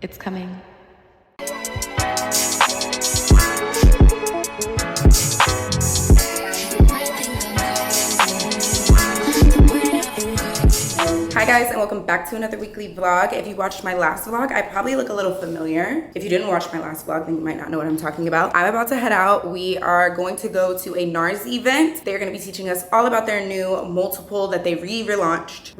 It's coming. Hi guys, and welcome back to another weekly vlog. If you watched my last vlog, I probably look a little familiar. If you didn't watch my last vlog, then you might not know what I'm talking about. I'm about to head out. We are going to go to a NARS event. They're going to be teaching us all about their new multiple that they relaunched.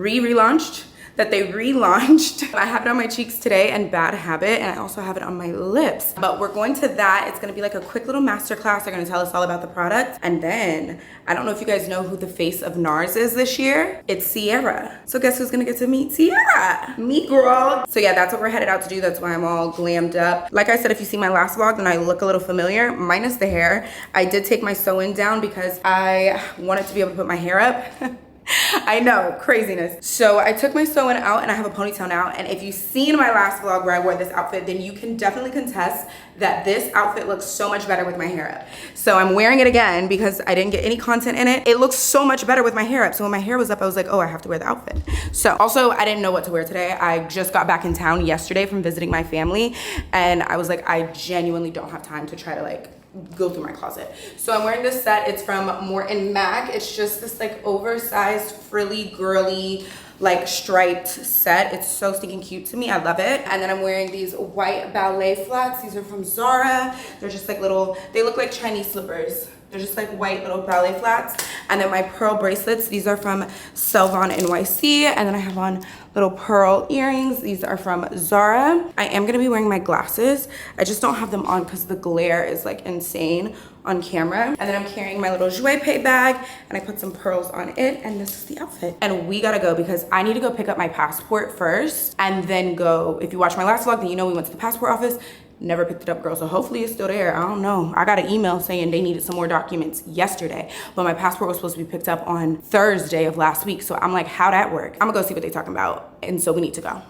I have it on my cheeks today and Bad Habit, and I also have it on my lips. But we're going to that. It's gonna be like a quick little masterclass. They're gonna tell us all about the product. And then, I don't know if you guys know who the face of NARS is this year. It's Ciara. So guess who's gonna get to meet Ciara? Me, girl. So yeah, that's what we're headed out to do. That's why I'm all glammed up. Like I said, if you see my last vlog, then I look a little familiar, minus the hair. I did take my sew-in down because I wanted to be able to put my hair up. I know, craziness. So I took my sew-in out and I have a ponytail now. And if you've seen my last vlog where I wore this outfit, then you can definitely contest that this outfit looks so much better with my hair up. So I'm wearing it again because I didn't get any content in it. It looks so much better with my hair up. So when my hair was up, I was like, oh, I have to wear the outfit. So also, I didn't know what to wear today. I just got back in town yesterday from visiting my family. And I was like, I genuinely don't have time to try to like go through my closet. So I'm wearing this set. It's from Morton Mac. It's just this like oversized, frilly, girly, like striped set. It's so stinking cute to me. I love it. And then I'm wearing these white ballet flats. These are from Zara. They're just like little, they look like Chinese slippers. They're just like white little ballet flats. And then my pearl bracelets. These are from Selvon NYC. And then I have on little pearl earrings. These are from Zara. I am gonna be wearing my glasses. I just don't have them on because the glare is like insane on camera. And then I'm carrying my little jouet bag and I put some pearls on it, and this is the outfit. And we gotta go because I need to go pick up my passport first and then go. If you watch my last vlog, then you know we went to the passport office. Never picked it up, girl, so hopefully it's still there. I don't know. I got an email saying they needed some more documents yesterday, but my passport was supposed to be picked up on Thursday of last week. So I'm like, how'd that work? I'm gonna go see what they're talking about, and so we need to go.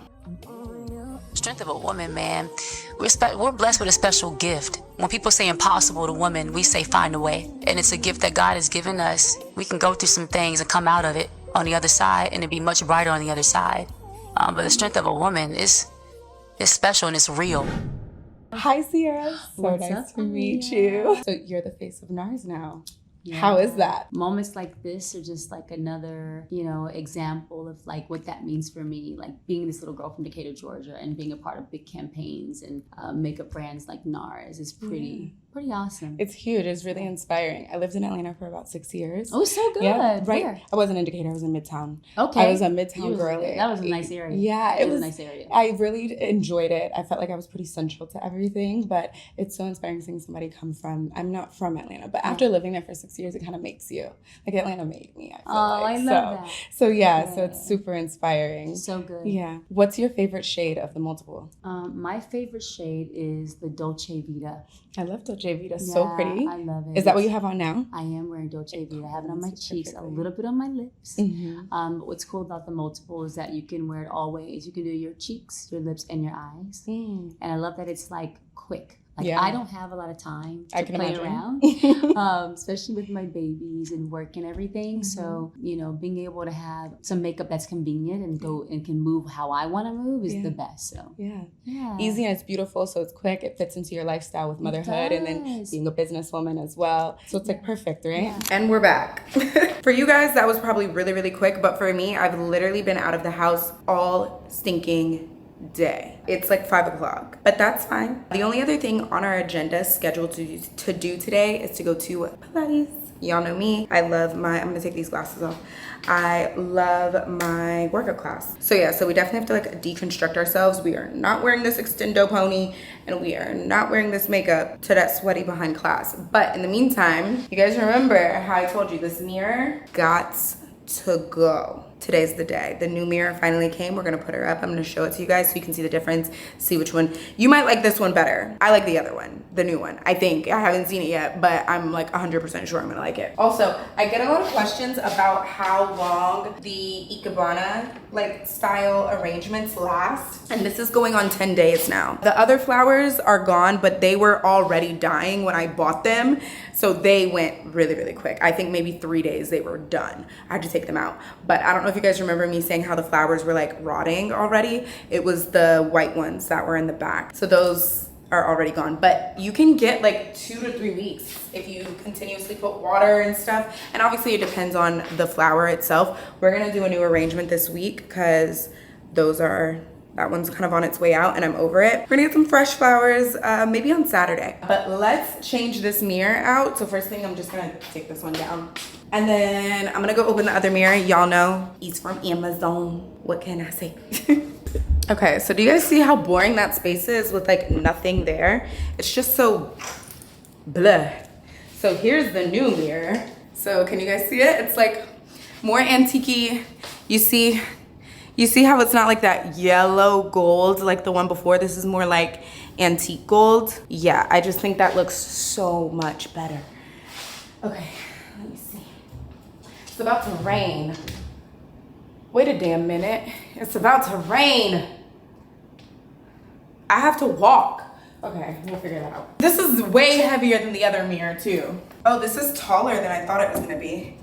Strength of a woman, man. We're blessed with a special gift. When people say impossible to women, we say find a way. And it's a gift that God has given us. We can go through some things and come out of it on the other side, and it'd be much brighter on the other side. But the strength of a woman is special and it's real. Hi, Ciara. So What's nice up, to meet Ahhhhhh? you. So you're the face of NARS now. Yeah. How is that? Moments like this are just like another, example of like what that means for me. Like being this little girl from Decatur, Georgia, and being a part of big campaigns and makeup brands like NARS is pretty awesome. It's huge. It's really inspiring. I lived in Atlanta for about 6 years. Oh, so good. Yeah, right. Where? I wasn't in Decatur. I was in Midtown. Okay. I was a Midtown girly. That was a nice area. Yeah, it was a nice area. I really enjoyed it. I felt like I was pretty central to everything, but it's so inspiring seeing somebody come from, I'm not from Atlanta, but after living there for 6 years, it kind of makes you, like Atlanta made me, I feel like. I love that. So yeah, so it's super inspiring. So good. Yeah. What's your favorite shade of the multiple? My favorite shade is the Dolce Vita. I love Dolce Vita. So pretty. I love it. Is that what you have on now? I am wearing Dolce Vita. I have it on my cheeks, a perfectly. little bit on my lips. Mm-hmm. But what's cool about the multiple is that you can wear it all ways. You can do your cheeks, your lips, and your eyes. And I love that it's like quick. Like I don't have a lot of time to play around, especially with my babies and work and everything. So, being able to have some makeup that's convenient and go and can move how I want to move is the best. So yeah. Easy, and it's beautiful. So it's quick. It fits into your lifestyle with motherhood and then being a businesswoman as well. So it's like perfect, right? Yeah. And we're back. For you guys, that was probably really, really quick. But for me, I've literally been out of the house all stinking day. It's like 5 o'clock, but that's fine. The only other thing on our agenda scheduled to do today is to go to Pilates. Y'all know me. I'm gonna take these glasses off. I love my workout class. So yeah, so we definitely have to like deconstruct ourselves. We are not wearing this extendo pony and we are not wearing this makeup to that sweaty behind class. But in the meantime, you guys remember how I told you this mirror got to go. Today's the day. The new mirror finally came. We're gonna put her up. I'm gonna show it to you guys so you can see the difference, see which one. You might like this one better. I like the other one, the new one. I think. I haven't seen it yet, but I'm like 100% sure I'm gonna like it. Also, I get a lot of questions about how long the Ikebana like style arrangements last. And this is going on 10 days now. The other flowers are gone, but they were already dying when I bought them. So they went really, really quick. I think maybe 3 days they were done. I had to take them out. But I don't know know if you guys remember me saying how the flowers were like rotting already. It was the white ones that were in the back. So those are already gone, but you can get like 2 to 3 weeks if you continuously put water and stuff. And obviously it depends on the flower itself. We're gonna do a new arrangement this week because that one's kind of on its way out and I'm over it. We're gonna get some fresh flowers maybe on Saturday. But let's change this mirror out. So first thing, I'm just gonna take this one down. And then I'm gonna go open the other mirror. Y'all know it's from Amazon. What can I say? Okay, so do you guys see how boring that space is with like nothing there? It's just so blah. So here's the new mirror. So can you guys see it? It's like more antique-y. You see how it's not like that yellow gold like the one before? This is more like antique gold. Yeah, I just think that looks so much better. Okay, let me see. It's about to rain. Wait a damn minute. It's about to rain. I have to walk. Okay, we'll figure that out. This is way heavier than the other mirror too. Oh, this is taller than I thought it was gonna be,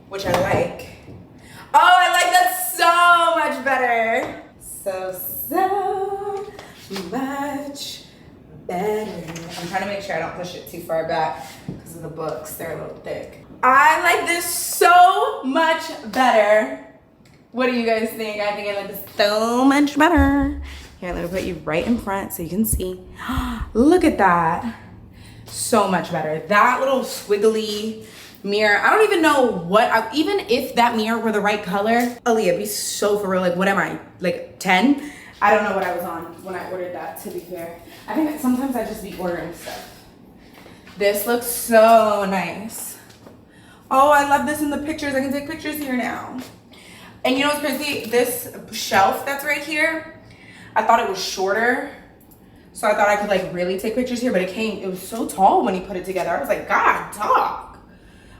which I like. Oh, I like that so much better. So much better. I'm trying to make sure I don't push it too far back because of the books. They're a little thick. I like this so much better. What do you guys think? I think I like this so much better. Here, let me put you right in front so you can see. Look at that. So much better. That little squiggly mirror. I don't even know what, even if that mirror were the right color, Aaliyah, be so for real. Like, what am I? Like 10? I don't know what I was on when I ordered that, to be fair. I think that sometimes I just be ordering stuff. This looks so nice. Oh, I love this in the pictures. I can take pictures here now. And you know what's crazy? This shelf that's right here, I thought it was shorter. So I thought I could like really take pictures here, but it was so tall when he put it together. I was like, God, dog.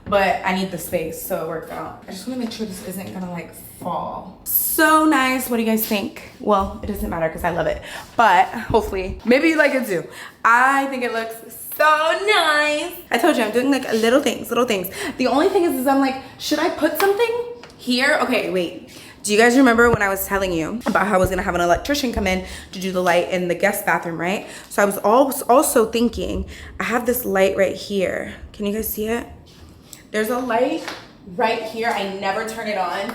But I need the space, so it worked out. I just wanna make sure this isn't gonna like fall. So nice, what do you guys think? Well, it doesn't matter because I love it, but hopefully, maybe you like it too. I think it looks so nice. I told you I'm doing like little things. The only thing is I'm like, should I put something here? Okay, wait. Do you guys remember when I was telling you about how I was gonna have an electrician come in to do the light in the guest bathroom, right? So I was also thinking, I have this light right here. Can you guys see it? There's a light right here. I never turn it on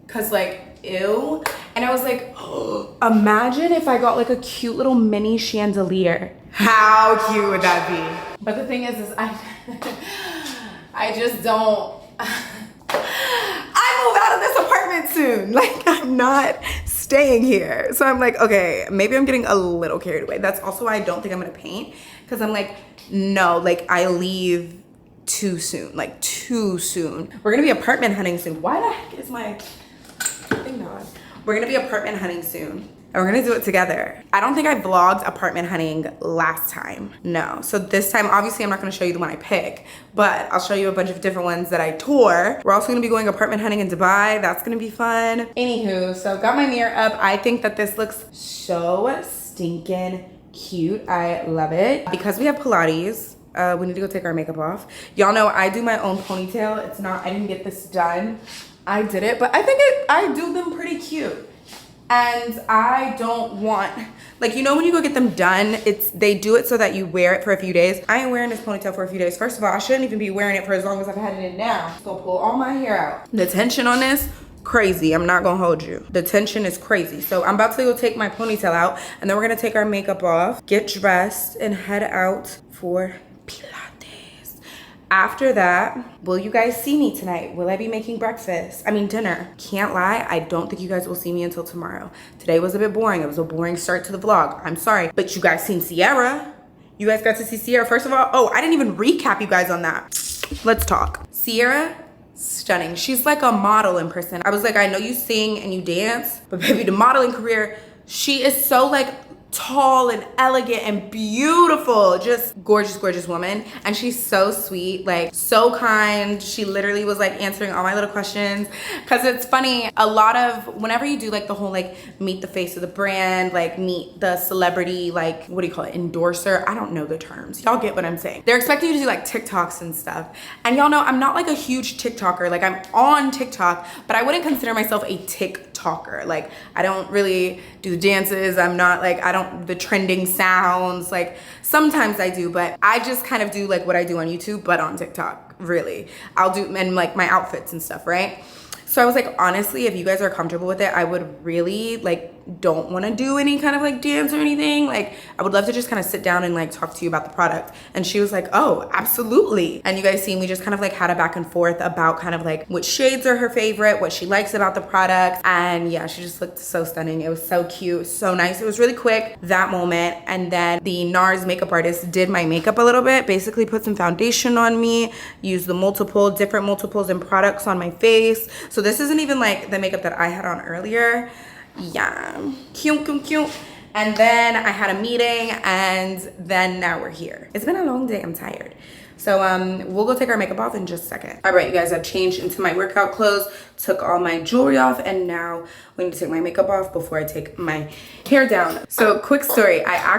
because like, ew. And I was like, oh, imagine if I got like a cute little mini chandelier. How cute would that be? But the thing is I just don't, I move out of this apartment soon. Like, I'm not staying here. So I'm like, okay, maybe I'm getting a little carried away. That's also why I don't think I'm gonna paint, because I'm like, no, like I leave too soon, like too soon. We're gonna be apartment hunting soon. Why the heck is my thing on? We're gonna be apartment hunting soon. And we're gonna do it together. I don't think I vlogged apartment hunting last time. No, so this time, obviously I'm not gonna show you the one I pick, but I'll show you a bunch of different ones that I tour. We're also gonna be going apartment hunting in Dubai. That's gonna be fun. Anywho, so got my mirror up. I think that this looks so stinking cute. I love it. Because we have Pilates, we need to go take our makeup off. Y'all know I do my own ponytail. It's not, I didn't get this done. I did it, but I think I do them pretty cute. And I don't want, like, you know when you go get them done, they do it so that you wear it for a few days. I ain't wearing this ponytail for a few days. First of all, I shouldn't even be wearing it for as long as I've had it in now. Just gonna pull all my hair out. The tension on this, crazy. I'm not gonna hold you. The tension is crazy. So I'm about to go take my ponytail out, and then we're gonna take our makeup off, get dressed, and head out for Pilates. After that, will you guys see me tonight? Will I be making dinner? Can't lie, I don't think you guys will see me until tomorrow. Today was a bit boring. It was a boring start to the vlog. I'm sorry, but you guys seen Ciara. You guys got to see Ciara. First of all, oh, I didn't even recap you guys on that. Let's talk. Ciara, stunning. She's like a model in person. I was like, I know you sing and you dance, but baby, the modeling career, she is so like tall and elegant and beautiful, just gorgeous, gorgeous woman. And she's so sweet, like so kind. She literally was like answering all my little questions. Cause it's funny, a lot of, whenever you do like the whole like meet the face of the brand, like meet the celebrity, like what do you call it, endorser? I don't know the terms. Y'all get what I'm saying. They're expecting you to do like TikToks and stuff. And y'all know I'm not like a huge TikToker. Like I'm on TikTok, but I wouldn't consider myself a TikToker. Like I don't really do the dances. I'm not like, the trending sounds, like sometimes I do, but I just kind of do like what I do on YouTube, but on TikTok, really. I'll do, and like my outfits and stuff, right? So I was like, honestly, if you guys are comfortable with it, I would really like don't want to do any kind of like dance or anything. Like I would love to just kind of sit down and like talk to you about the product. And she was like, oh, absolutely. And you guys seen, we just kind of like had a back and forth about kind of like which shades are her favorite, what she likes about the product. And yeah, she just looked so stunning. It was so cute, so nice. It was really quick, that moment. And then the NARS makeup artist did my makeup a little bit, basically put some foundation on me, used the different multiples and products on my face. So this isn't even like the makeup that I had on earlier. Yeah, cute. And then I had a meeting, and then now we're here. It's been a long day, I'm tired. So we'll go take our makeup off in just a second. All right, you guys, I've changed into my workout clothes, took all my jewelry off, and now we need to take my makeup off before I take my hair down. So quick story, I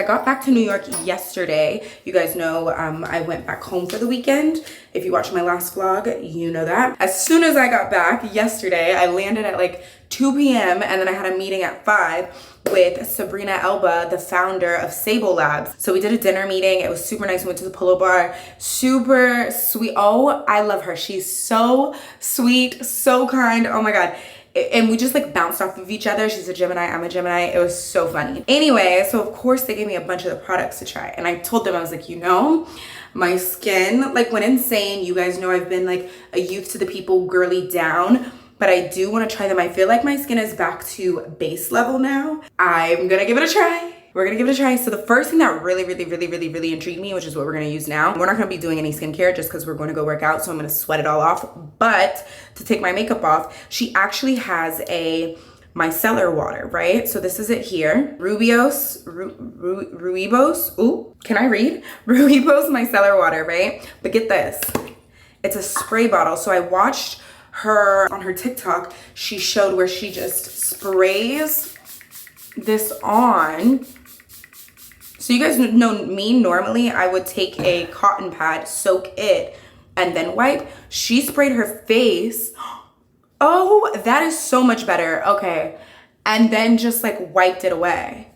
got back to New York yesterday. You guys know I went back home for the weekend. If you watched my last vlog, you know that. As soon as I got back yesterday, I landed at like 2 p.m. and then I had a meeting at 5 with Sabrina Elba, the founder of Sable Labs. So we did a dinner meeting. It was super nice. We went to the Polo Bar. Super sweet. Oh, I love her. She's so sweet, so kind. Oh my God. And we just like bounced off of each other. She's a Gemini, I'm a Gemini. It was so funny. Anyway, so of course they gave me a bunch of the products to try. And I told them, I was like, you know, my skin like went insane. You guys know I've been like a youth to the people girly down, but I do want to try them. I feel like my skin is back to base level now. I'm gonna give it a try. We're gonna give it a try. So the first thing that really intrigued me, which is what we're gonna use now, we're not gonna be doing any skincare just because we're going to go work out, so I'm gonna sweat it all off. But to take my makeup off, she actually has a micellar water, right? So this is it here. Ruibos, ooh, can I read? Ruibos micellar water, right? But get this, it's a spray bottle. So I watched her on her TikTok, she showed where she just sprays this on. So you guys know me, normally I would take a cotton pad, soak it, and then wipe. She sprayed her face. Oh, that is so much better. Okay. And then just like wiped it away.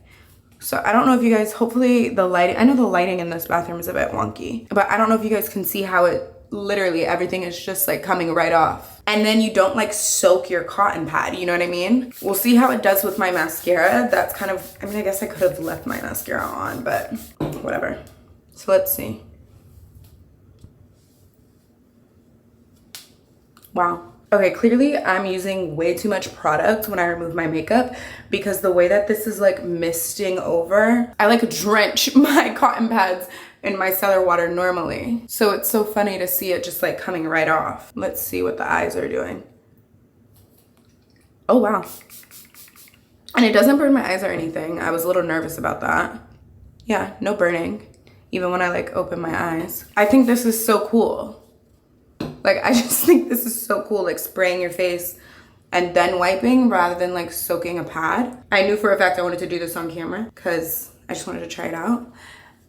So I don't know if you guys, hopefully the lighting, I know the lighting in this bathroom is a bit wonky, but I don't know if you guys can see how it literally everything is just like coming right off. And then you don't like soak your cotton pad, you know what I mean? We'll see how it does with my mascara. That's kind of, I mean, I guess I could have left my mascara on, but whatever. So let's see. Wow. Okay, clearly I'm using way too much product when I remove my makeup because the way that this is like misting over, I like drench my cotton pads in micellar water normally. So it's so funny to see it just like coming right off. Let's see what the eyes are doing. Oh, wow. And it doesn't burn my eyes or anything. I was a little nervous about that. Yeah, no burning, even when I like open my eyes. I think this is so cool. Like, I just think this is so cool, like spraying your face and then wiping rather than like soaking a pad. I knew for a fact I wanted to do this on camera because I just wanted to try it out.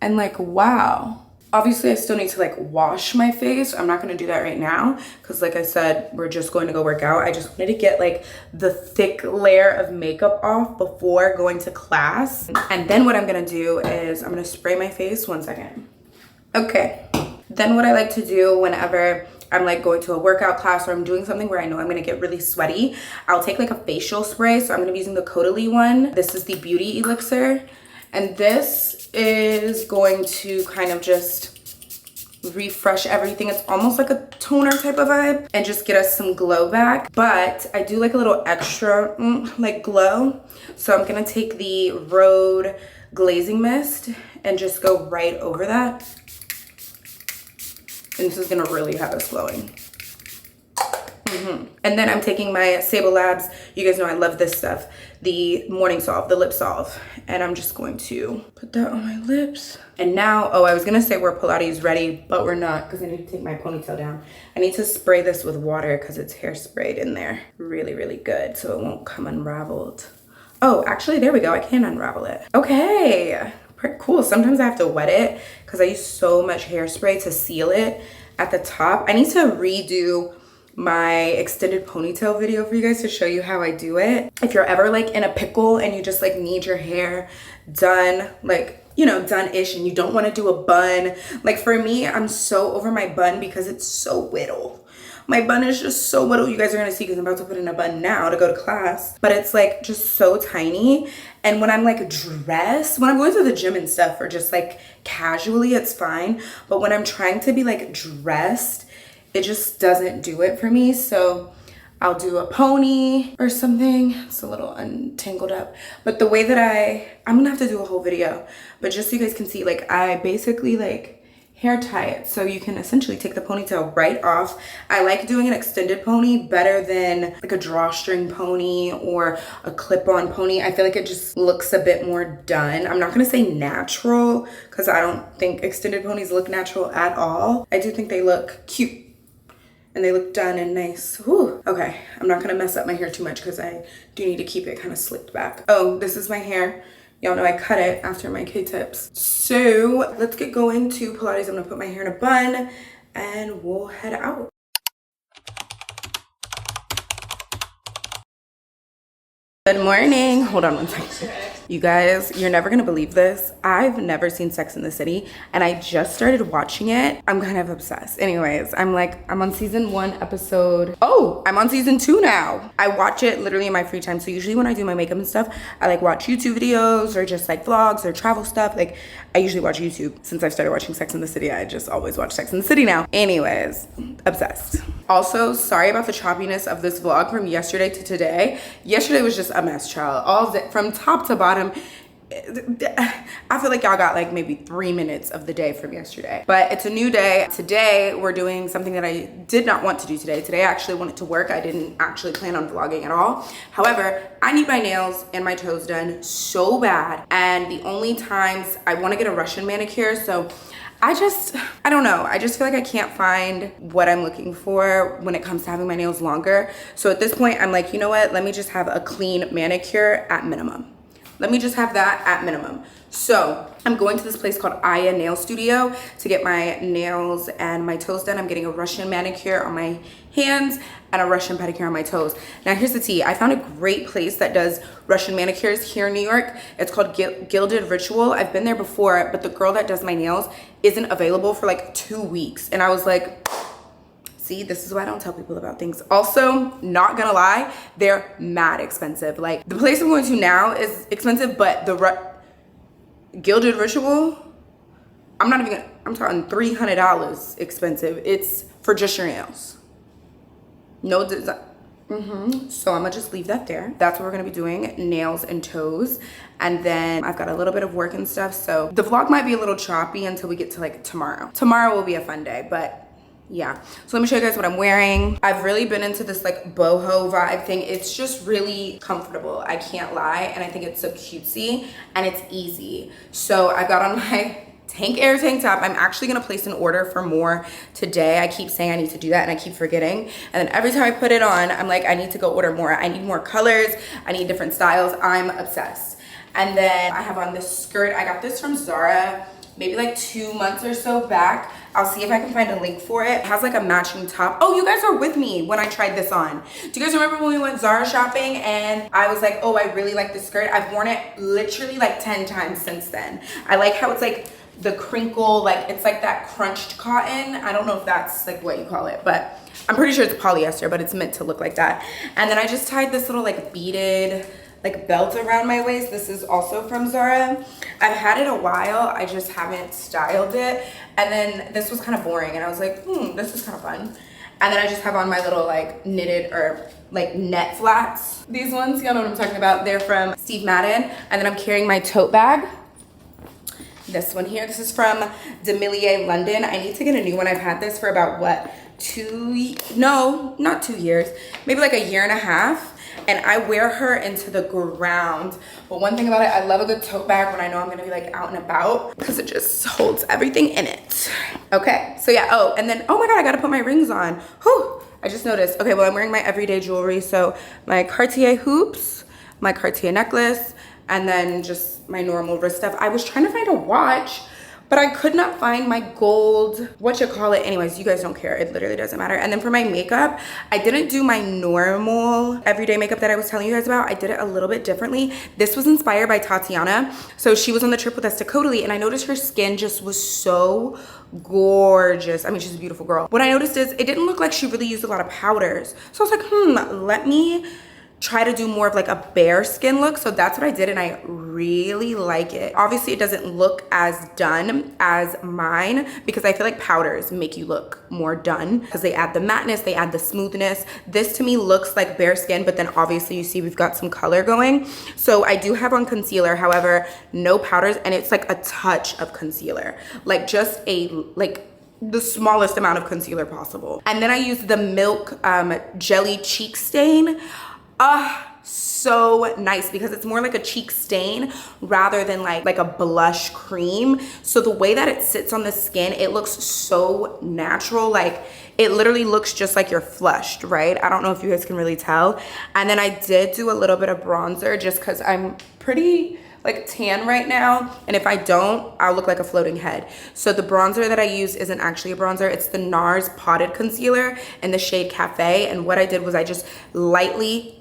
And like, wow. Obviously I still need to like wash my face. I'm not gonna do that right now because like I said, we're just going to go work out. I just wanted to get like the thick layer of makeup off before going to class. And then what I'm gonna do is I'm gonna spray my face. 1 second. Okay. Then what I like to do whenever I'm like going to a workout class or I'm doing something where I know I'm gonna get really sweaty, I'll take like a facial spray. So I'm gonna be using the Caudalie one. This is the Beauty Elixir. And this is going to kind of just refresh everything. It's almost like a toner type of vibe and just get us some glow back. But I do like a little extra like glow. So I'm gonna take the Rhode Glazing Mist and just go right over that. And this is gonna really have us glowing. And then I'm taking my Sable Labs. You guys know I love this stuff. the morning salve, the lip salve. And I'm just going to put that on my lips. And now, oh, I was gonna say we're Pilates ready, but we're not because I need to take my ponytail down. I need to spray this with water because it's hairsprayed in there. Really, really good, so it won't come unraveled. Oh, actually, there we go. I can unravel it. Okay, cool. Sometimes I have to wet it because I use so much hairspray to seal it at the top. I need to redo my extended ponytail video for you guys to show you how I do it. If you're ever like in a pickle and you just like need your hair done, like, you know, done-ish, and you don't want to do a bun. Like for me, I'm so over my bun because it's so whittle. My bun is just so little. You guys are gonna see because I'm about to put in a bun now to go to class. But it's like just so tiny. And when I'm like dressed, when I'm going to the gym and stuff, or just like casually, it's fine. But when I'm trying to be like dressed, it just doesn't do it for me. So I'll do a pony or something. It's a little untangled up. But the way that I'm gonna have to do a whole video. But just so you guys can see, like I basically like hair tie it, so you can essentially take the ponytail right off. I like doing an extended pony better than like a drawstring pony or a clip-on pony. I feel like it just looks a bit more done. I'm not gonna say natural because I don't think extended ponies look natural at all. I do think they look cute and they look done and nice. Whew. Okay, I'm not gonna mess up my hair too much because I do need to keep it kind of slicked back. Oh, this is my hair. Y'all know I cut it after my K-tips. So let's get going to Pilates. I'm gonna put my hair in a bun and we'll head out. Good morning. Hold on one second. You guys, you're never gonna believe this. I've never seen Sex and the City and I just started watching it. I'm kind of obsessed. Anyways, I'm on season 1 episode. Oh, I'm on season 2 now. I watch it literally in my free time. So usually when I do my makeup and stuff, I like watch YouTube videos or just like vlogs or travel stuff. Like I usually watch YouTube. Since I've started watching Sex and the City, I just always watch Sex and the City now. Anyways, obsessed. Also, sorry about the choppiness of this vlog from yesterday to today. Yesterday was just a mess, child. All from top to bottom. I feel like y'all got like maybe 3 minutes of the day from yesterday, but it's a new day. Today we're doing something that I did not want to do today. Today I actually wanted to work. I didn't actually plan on vlogging at all. However, I need my nails and my toes done so bad, and the only times I want to get a Russian manicure, so I don't know. I just feel like I can't find what I'm looking for when it comes to having my nails longer. So at this point, I'm like, you know what? Let me just have a clean manicure at minimum. Let me just have that at minimum. So I'm going to this place called AllyiahsFace Nail Studio to get my nails and my toes done. I'm getting a Russian manicure on my hands and a Russian pedicure on my toes. Now here's the tea. I found a great place that does Russian manicures here in New York. It's called Gilded Ritual. I've been there before, but the girl that does my nails isn't available for like 2 weeks. And I was like, see, this is why I don't tell people about things. Also, not gonna lie, they're mad expensive. Like the place I'm going to now is expensive, but the Gilded Ritual, I'm talking $300 expensive. It's for just your nails. No design. So I'm gonna just leave that there. That's what we're gonna be doing, nails and toes. And then I've got a little bit of work and stuff. So the vlog might be a little choppy until we get to like tomorrow. Tomorrow will be a fun day, but yeah. So let me show you guys what I'm wearing. I've really been into this like boho vibe thing. It's just really comfortable, I can't lie. And I think it's so cutesy and it's easy. So I got on my Tank Air tank top. I'm actually gonna place an order for more today. I keep saying I need to do that and I keep forgetting. And then every time I put it on, I'm like, I need to go order more. I need more colors. I need different styles. I'm obsessed. And then I have on this skirt. I got this from Zara maybe like 2 months or so back. I'll see if I can find a link for it. It has like a matching top. Oh, you guys were with me when I tried this on. Do you guys remember when we went Zara shopping and I was like, oh, I really like this skirt. I've worn it literally like 10 times since then. I like how it's like the crinkle, like it's like that crunched cotton. I don't know if that's like what you call it, but I'm pretty sure it's polyester, but it's meant to look like that. And then I just tied this little like beaded like belt around my waist. This is also from Zara. I've had it a while, I just haven't styled it. And then this was kind of boring and I was like, this is kind of fun. And then I just have on my little like knitted or like net flats. These ones, y'all know what I'm talking about. They're from Steve Madden. And then I'm carrying my tote bag. This one here, this is from Demillier London. I need to get a new one. I've had this for about what, not 2 years, maybe like a year and a half. and I wear her into the ground. But one thing about it, I love a good tote bag when I know I'm gonna be like out and about, because it just holds everything in it. Okay, so yeah, oh, and then, oh my God, I gotta put my rings on. Whew, I just noticed. Okay, well, I'm wearing my everyday jewelry. So my Cartier hoops, my Cartier necklace, and then just my normal wrist stuff. I was trying to find a watch, but I could not find my gold, anyways, you guys don't care, it literally doesn't matter. And then for my makeup, I didn't do my normal everyday makeup that I was telling you guys about. I did it a little bit differently. This was inspired by Tatiana. So she was on the trip with us to Codally, and I noticed her skin just was so gorgeous. I mean, she's a beautiful girl. What I noticed is it didn't look like she really used a lot of powders. So I was like, let me try to do more of like a bare skin look. So that's what I did, and I really like it. Obviously it doesn't look as done as mine, because I feel like powders make you look more done because they add the matte-ness, they add the smoothness. This to me looks like bare skin, but then obviously you see we've got some color going. So I do have on concealer, however, no powders, and it's like a touch of concealer, like just the smallest amount of concealer possible. And then I used the Milk Jelly Cheek Stain. So nice, because it's more like a cheek stain rather than like a blush cream. So the way that it sits on the skin, it looks so natural. Like it literally looks just like you're flushed, right? I don't know if you guys can really tell. And then I did do a little bit of bronzer just because I'm pretty like tan right now, and if I don't, I'll look like a floating head. So the bronzer that I use isn't actually a bronzer, it's the NARS Potted Concealer in the shade Cafe. And what I did was I just lightly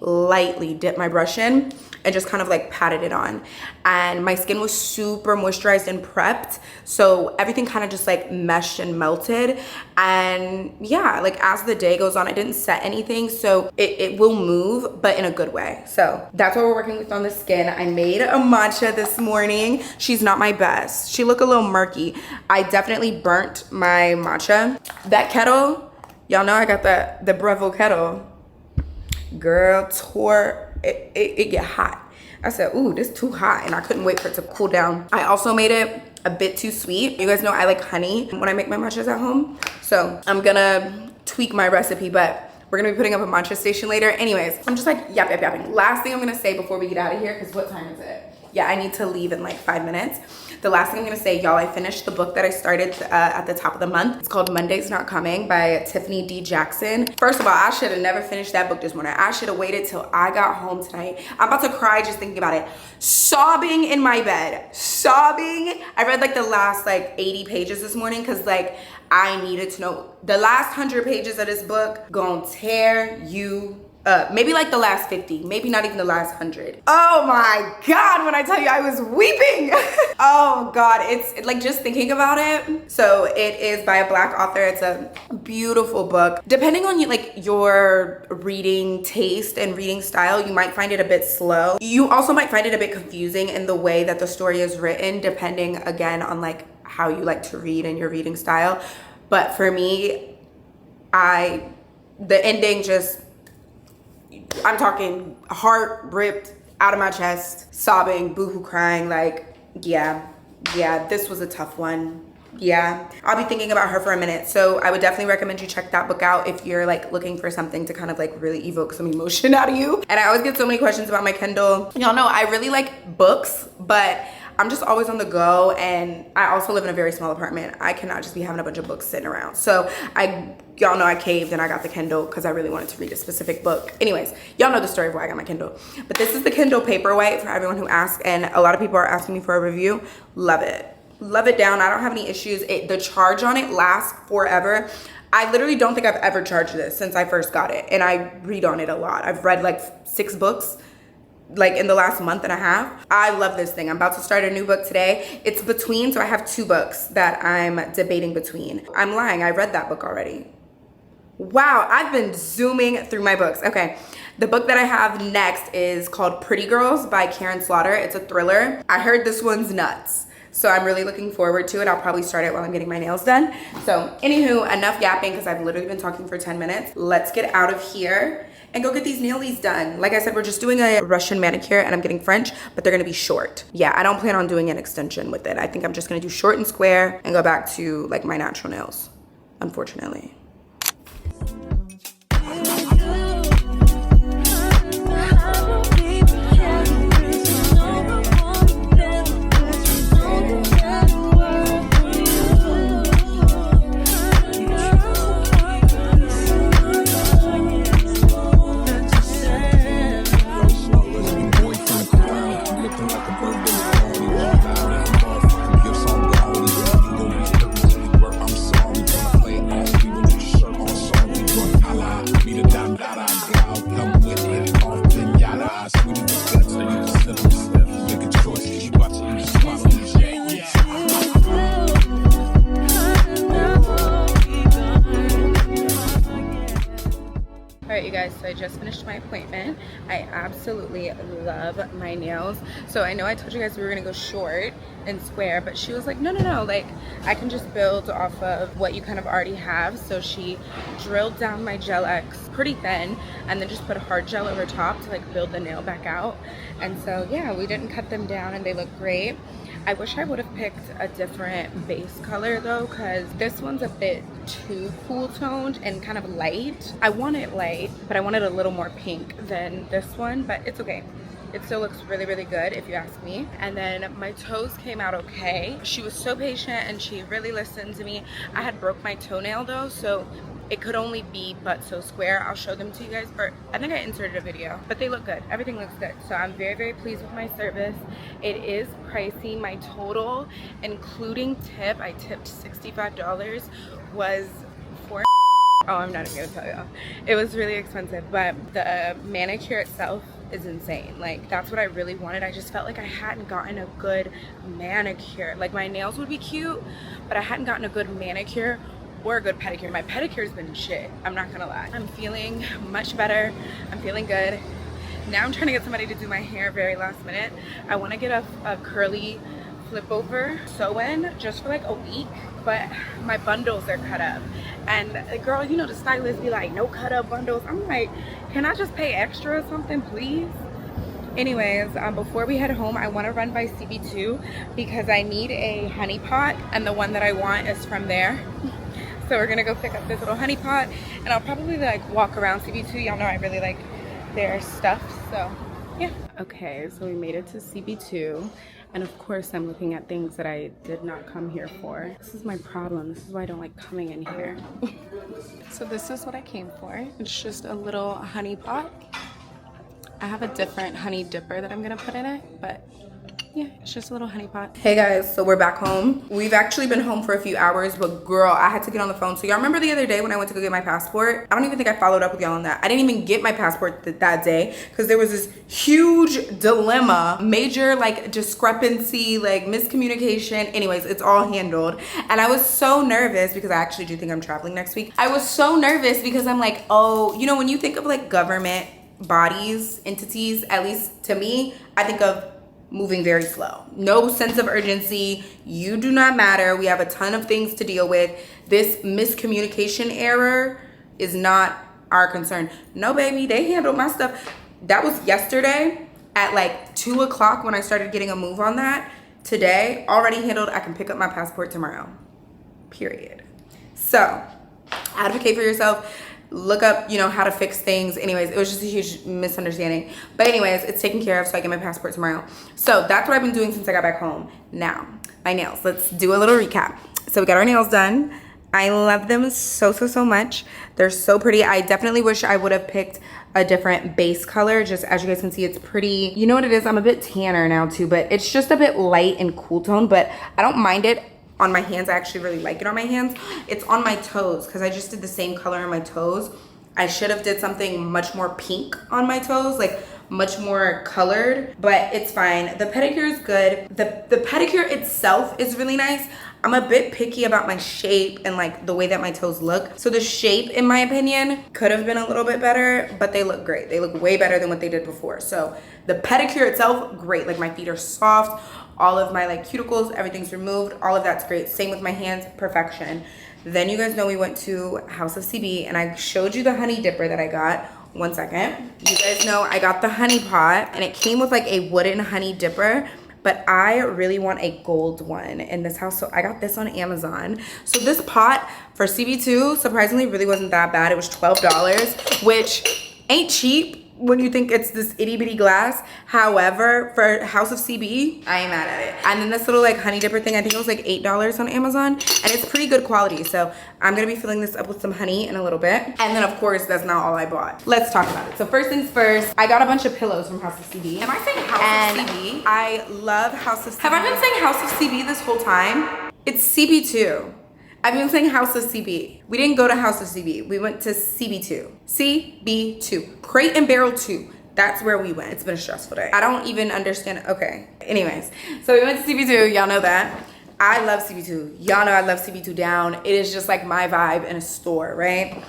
dipped my brush in and just kind of like patted it on. And my skin was super moisturized and prepped, so everything kind of just like meshed and melted. And yeah, like as the day goes on, I didn't set anything, so it will move, but in a good way. So that's what we're working with on the skin. I made a matcha this morning. She's not my best. She looked a little murky. I definitely burnt my matcha. That kettle, y'all know I got the Breville kettle. Girl, it get hot. I said, ooh, this too hot, and I couldn't wait for it to cool down. I also made it a bit too sweet. You guys know I like honey when I make my matchas at home, so I'm gonna tweak my recipe, but we're gonna be putting up a matcha station later. Anyways, I'm just like yapping. Last thing I'm gonna say before we get out of here, because what time is it? Yeah, I need to leave in like 5 minutes. The last thing I'm gonna say, y'all, I finished the book that I started at the top of the month. It's called Monday's Not Coming by Tiffany D. Jackson. First of all, I should have never finished that book this morning. I should have waited till I got home tonight. I'm about to cry just thinking about it. Sobbing in my bed, sobbing. I read like the last like 80 pages this morning because like I needed to know. The last 100 pages of this book gonna tear you up. Maybe like the last 50, maybe not even the last 100. Oh my God, when I tell you I was weeping. Oh God, it's like just thinking about it. So it is by a Black author. It's a beautiful book. Depending on your reading taste and reading style, you might find it a bit slow. You also might find it a bit confusing in the way that the story is written, depending again on like how you like to read and your reading style. But for me, the ending just, I'm talking heart ripped out of my chest, sobbing, boohoo crying, like, yeah, this was a tough one. Yeah, I'll be thinking about her for a minute. So I would definitely recommend you check that book out if you're like looking for something to kind of like really evoke some emotion out of you. And I always get so many questions about my Kindle. Y'all know I really like books, but I'm just always on the go, and I also live in a very small apartment. I cannot just be having a bunch of books sitting around. So y'all know I caved and I got the Kindle because I really wanted to read a specific book. Anyways, y'all know the story of why I got my Kindle. But this is the Kindle Paperwhite for everyone who asks, and a lot of people are asking me for a review. Love it. Love it down. I don't have any issues. The charge on it lasts forever. I literally don't think I've ever charged this since I first got it, and I read on it a lot. I've read like 6 books like in the last month and a half. I love this thing. I'm about to start a new book today. It's between, so I have 2 books that I'm debating between. I'm lying, I read that book already. Wow, I've been zooming through my books. Okay, the book that I have next is called Pretty Girls by Karen Slaughter. It's a thriller. I heard this one's nuts, so I'm really looking forward to it. I'll probably start it while I'm getting my nails done. So anywho, enough yapping because I've literally been talking for 10 minutes. Let's get out of here and go get these nailies done. Like I said, we're just doing a Russian manicure and I'm getting French, but they're gonna be short. Yeah, I don't plan on doing an extension with it. I think I'm just gonna do short and square and go back to like my natural nails, unfortunately. guys, so I just finished my appointment. I absolutely love my nails. So I know I told you guys we were gonna go short and square, but she was like, no, like I can just build off of what you kind of already have. So she drilled down my gel X pretty thin and then just put a hard gel over top to like build the nail back out. And so yeah, we didn't cut them down and they look great. I wish I would have picked a different base color though, because this one's a bit too cool toned and kind of light. I want it light, but I want it a little more pink than this one, but it's okay. It still looks really, really good if you ask me. And then my toes came out okay. She was so patient and she really listened to me. I had broke my toenail though, so it could only be but so square. I'll show them to you guys, or I think I inserted a video, but they look good. Everything looks good. So I'm very, very pleased with my service. It is pricey. My total, including tip, I tipped $65, was $4. Oh, I'm not even gonna tell you. It was really expensive, but the manicure itself is insane. Like, that's what I really wanted. I just felt like I hadn't gotten a good manicure. Like, my nails would be cute, but I hadn't gotten a good manicure or a good pedicure. My pedicure's been shit, I'm not gonna lie. I'm feeling much better. I'm feeling good. Now I'm trying to get somebody to do my hair very last minute. I want to get a curly flip over sew-in just for like a week, but my bundles are cut up. And girl, you know the stylists be like, no cut up bundles. I'm like, can I just pay extra or something, please? Anyways, before we head home, I want to run by CB2 because I need a honey pot, and the one that I want is from there. So we're gonna go pick up this little honey pot, and I'll probably like walk around CB2. Y'all know I really like their stuff, so yeah. Okay, so we made it to CB2, and of course I'm looking at things that I did not come here for. This is my problem. This is why I don't like coming in here. So this is what I came for. It's just a little honey pot. I have a different honey dipper that I'm gonna put in it, but yeah, it's just a little honey pot. Hey guys, so we're back home. We've actually been home for a few hours, but girl, I had to get on the phone. So y'all remember the other day when I went to go get my passport? I don't even think I followed up with y'all on that. I didn't even get my passport that day because there was this huge dilemma, major like discrepancy, like miscommunication. Anyways, it's all handled. And I was so nervous because I actually do think I'm traveling next week. I was so nervous because I'm like, oh, you know, when you think of like government bodies, entities, at least to me, I think of moving very slow. No sense of urgency. You do not matter. We have a ton of things to deal with. This miscommunication error is not our concern. No, baby, they handled my stuff. That was yesterday at like 2 o'clock when I started getting a move on that. Today, already handled. I can pick up my passport tomorrow. Period. So, advocate for yourself. Look up, you know, how to fix things. Anyways, it was just a huge misunderstanding. But anyways, it's taken care of, so I get my passport tomorrow. So that's what I've been doing since I got back home. Now, my nails. Let's do a little recap. So we got our nails done. I love them so, so, so much. They're so pretty. I definitely wish I would have picked a different base color. Just as you guys can see, it's pretty. You know what it is? I'm a bit tanner now too, but it's just a bit light and cool tone, but I don't mind it on my hands. I actually really like it on my hands. It's on my toes because I just did the same color on my toes. I should have did something much more pink on my toes, like much more colored, but it's fine. The pedicure is good. The pedicure itself is really nice. I'm a bit picky about my shape and like the way that my toes look. So the shape, in my opinion, could have been a little bit better, but they look great. They look way better than what they did before. So the pedicure itself, great. Like my feet are soft. All of my like cuticles, everything's removed. All of that's great. Same with my hands, perfection. Then you guys know we went to House of CB and I showed you the honey dipper that I got. 1 second. You guys know I got the honey pot and it came with like a wooden honey dipper, but I really want a gold one in this house. So I got this on Amazon. So this pot for CB2 surprisingly really wasn't that bad. It was $12, which ain't cheap when you think it's this itty bitty glass. However, for House of CB, I ain't mad at it. And then this little like honey dipper thing, I think it was like $8 on Amazon, and it's pretty good quality. So I'm gonna be filling this up with some honey in a little bit. And then of course, that's not all I bought. Let's talk about it. So first things first, I got a bunch of pillows from House of CB. Am I saying House of CB? I love House of CB. Have I been saying House of CB this whole time? It's CB2. I've been saying House of CB. We didn't go to House of CB. We went to CB2. CB2. Crate and Barrel 2. That's where we went. It's been a stressful day. I don't even understand. Okay. Anyways. So we went to CB2. Y'all know that. I love CB2. Y'all know I love CB2 down. It is just like my vibe in a store, right?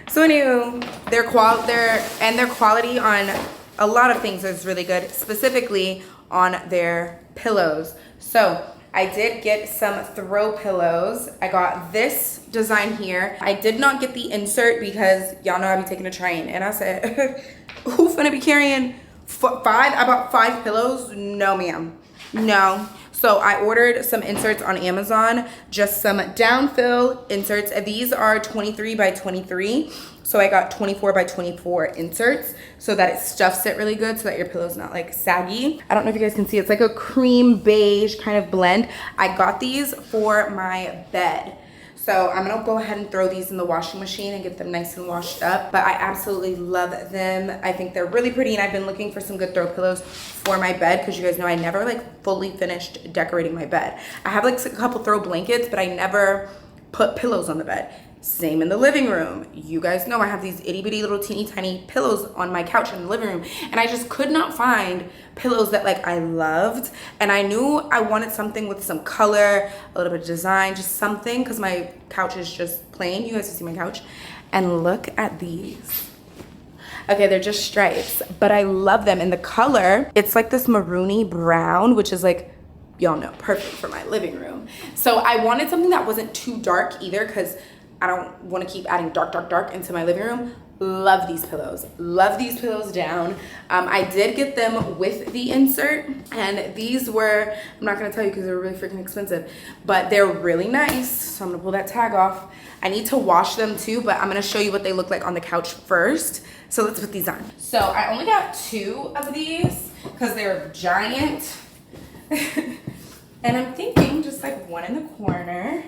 So anyway, their quality on a lot of things is really good, specifically on their pillows. So I did get some throw pillows. I got this design here. I did not get the insert because y'all know I be taking a train. And I said, who finna be carrying five? I bought 5 pillows. No, ma'am. No. So I ordered some inserts on Amazon, just some downfill inserts. These are 23 by 23. So I got 24 by 24 inserts so that it stuffs it really good so that your pillow's not like saggy. I don't know if you guys can see, it's like a cream beige kind of blend. I got these for my bed. So I'm gonna go ahead and throw these in the washing machine and get them nice and washed up. But I absolutely love them. I think they're really pretty, and I've been looking for some good throw pillows for my bed because you guys know I never like fully finished decorating my bed. I have like a couple throw blankets, but I never put pillows on the bed. Same in the living room. You guys know I have these itty bitty little teeny tiny pillows on my couch in the living room, and I just could not find pillows that like I loved. And I knew I wanted something with some color, a little bit of design, just something, because my couch is just plain. You guys can see my couch. And look at these. Okay, they're just stripes, but I love them. And the color, it's like this maroony brown, which is like, y'all know, perfect for my living room. So I wanted something that wasn't too dark either, because I don't want to keep adding dark into my living room. Love these pillows. Love these pillows down. I did get them with the insert, and these were, I'm not going to tell you because they're really freaking expensive, but they're really nice. So I'm going to pull that tag off. I need to wash them too, but I'm going to show you what they look like on the couch first. So let's put these on. So I only got 2 of these because they're giant. And I'm thinking just like one in the corner.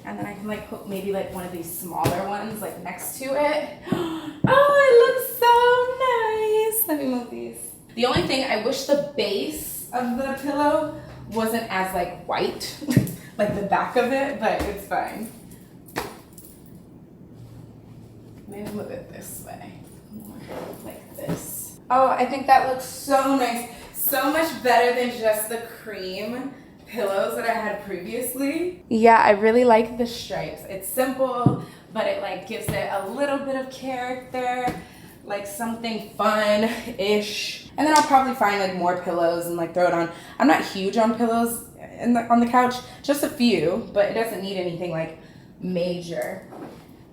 And then I can like put maybe like one of these smaller ones like next to it. Oh, it looks so nice. Let me move these. The only thing, I wish the base of the pillow wasn't as like white, like the back of it, but it's fine. Maybe move it this way, more like this. Oh, I think that looks so nice. So much better than just the cream pillows that I had previously. Yeah, I really like the stripes. It's simple, but it like gives it a little bit of character, like something fun-ish. And then I'll probably find like more pillows and like throw it on. I'm not huge on pillows on the couch, just a few, but it doesn't need anything like major.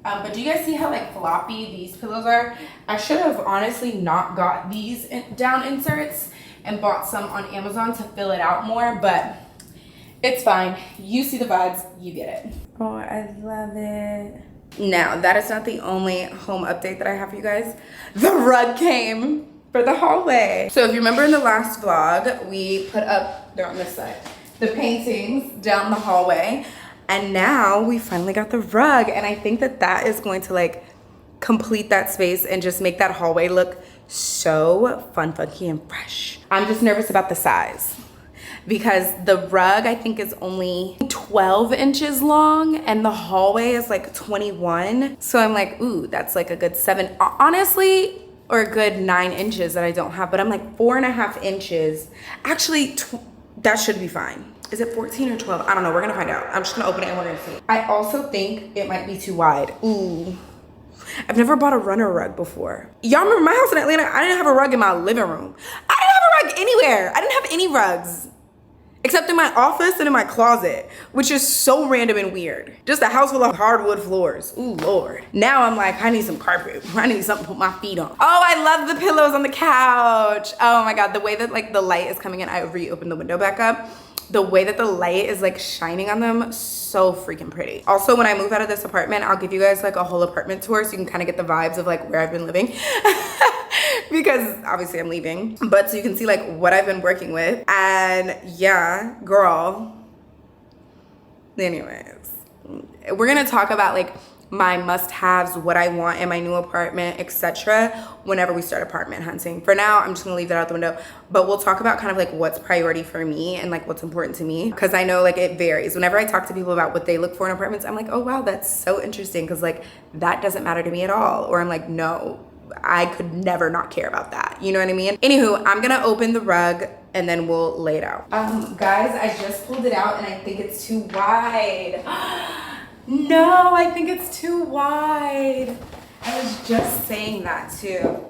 But do you guys see how like floppy these pillows are? I should have honestly not got these down inserts and bought some on Amazon to fill it out more, but it's fine. You see the vibes, you get it. Oh, I love it. Now, that is not the only home update that I have for you guys. The rug came for the hallway. So if you remember in the last vlog, we put up, they're on this side, the paintings down the hallway. And now we finally got the rug. And I think that that is going to like complete that space and just make that hallway look so fun, funky, and fresh. I'm just nervous about the size, because the rug I think is only 12 inches long and the hallway is like 21. So I'm like, ooh, that's like a good 7, honestly, or a good 9 inches that I don't have, but I'm like 4.5 inches. Actually, that should be fine. Is it 14 or 12? I don't know, we're gonna find out. I'm just gonna open it and we're gonna see. I also think it might be too wide. Ooh. I've never bought a runner rug before. Y'all remember my house in Atlanta? I didn't have a rug in my living room. I didn't have a rug anywhere. I didn't have any rugs. Except in my office and in my closet, which is so random and weird. Just a house full of hardwood floors. Ooh, Lord. Now I'm like, I need some carpet. I need something to put my feet on. Oh, I love the pillows on the couch. Oh my God, the way that like the light is coming in, I reopened the window back up. The way that the light is like shining on them, so freaking pretty. Also, when I move out of this apartment, I'll give you guys like a whole apartment tour so you can kind of get the vibes of like where I've been living. Because obviously I'm leaving, but so you can see like what I've been working with. And yeah, girl. Anyways, we're gonna talk about like my must-haves, what I want in my new apartment, etc. whenever we start apartment hunting. For now, I'm just gonna leave that out the window, but we'll talk about kind of like what's priority for me and like what's important to me, because I know like it varies. Whenever I talk to people about what they look for in apartments, I'm like, oh wow, that's so interesting, because like that doesn't matter to me at all. Or I'm like, no, I could never not care about that. You know what I mean? Anywho, I'm gonna open the rug and then we'll lay it out. Guys, I just pulled it out and I think it's too wide. No, I think it's too wide. I was just saying that too.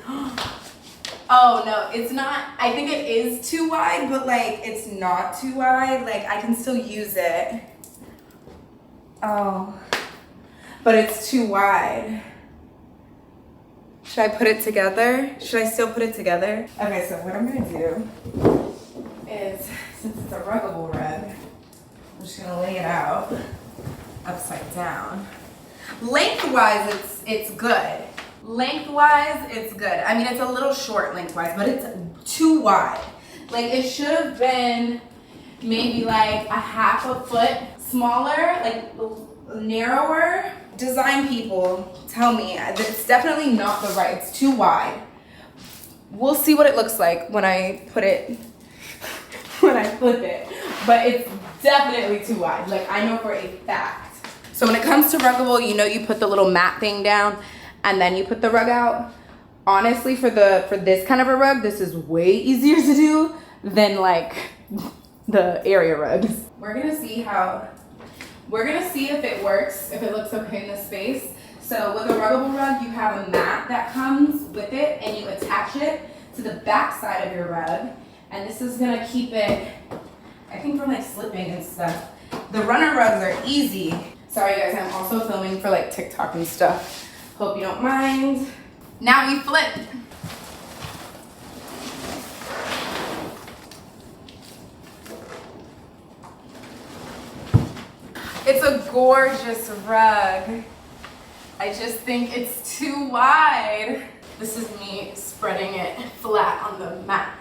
Oh no, it's not, I think it is too wide, but like it's not too wide. Like I can still use it. Oh, but it's too wide. Should I put it together? Should I still put it together? Okay, so what I'm gonna do is, since it's a ruggable rug, I'm just gonna lay it out upside down. Lengthwise, it's good. Lengthwise, it's good. I mean, it's a little short lengthwise, but it's too wide. Like it should have been maybe like a half a foot smaller, like narrower. Design people, tell me, it's definitely not the right, it's too wide. We'll see what it looks like when I put it, when I flip it, but it's definitely too wide. Like I know for a fact. So when it comes to ruggable, you know, you put the little mat thing down and then you put the rug out. Honestly, for this kind of a rug, this is way easier to do than like the area rugs. We're gonna see if it works, if it looks okay in this space. So with a ruggable rug, you have a mat that comes with it and you attach it to the back side of your rug. And this is gonna keep it, I think, from like slipping and stuff. The runner rugs are easy. Sorry guys, I'm also filming for like TikTok and stuff. Hope you don't mind. Now we flip. It's a gorgeous rug. I just think it's too wide. This is me spreading it flat on the mat.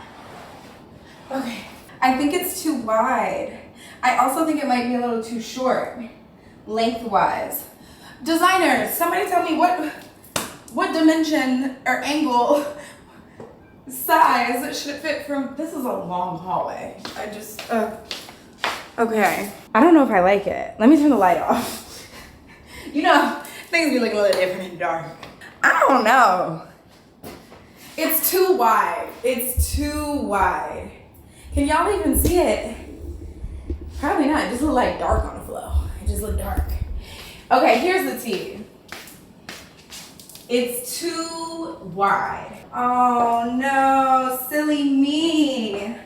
Okay, I think it's too wide. I also think it might be a little too short, lengthwise. Designers, somebody tell me what dimension or angle, size should it fit from? This is a long hallway. I just, okay. I don't know if I like it. Let me turn the light off. You know, things be looking a little different in the dark. I don't know. It's too wide. It's too wide. Can y'all even see it? Probably not. It just look like dark on the floor. It just look dark. Okay, here's the tea. It's too wide. Oh no, silly me.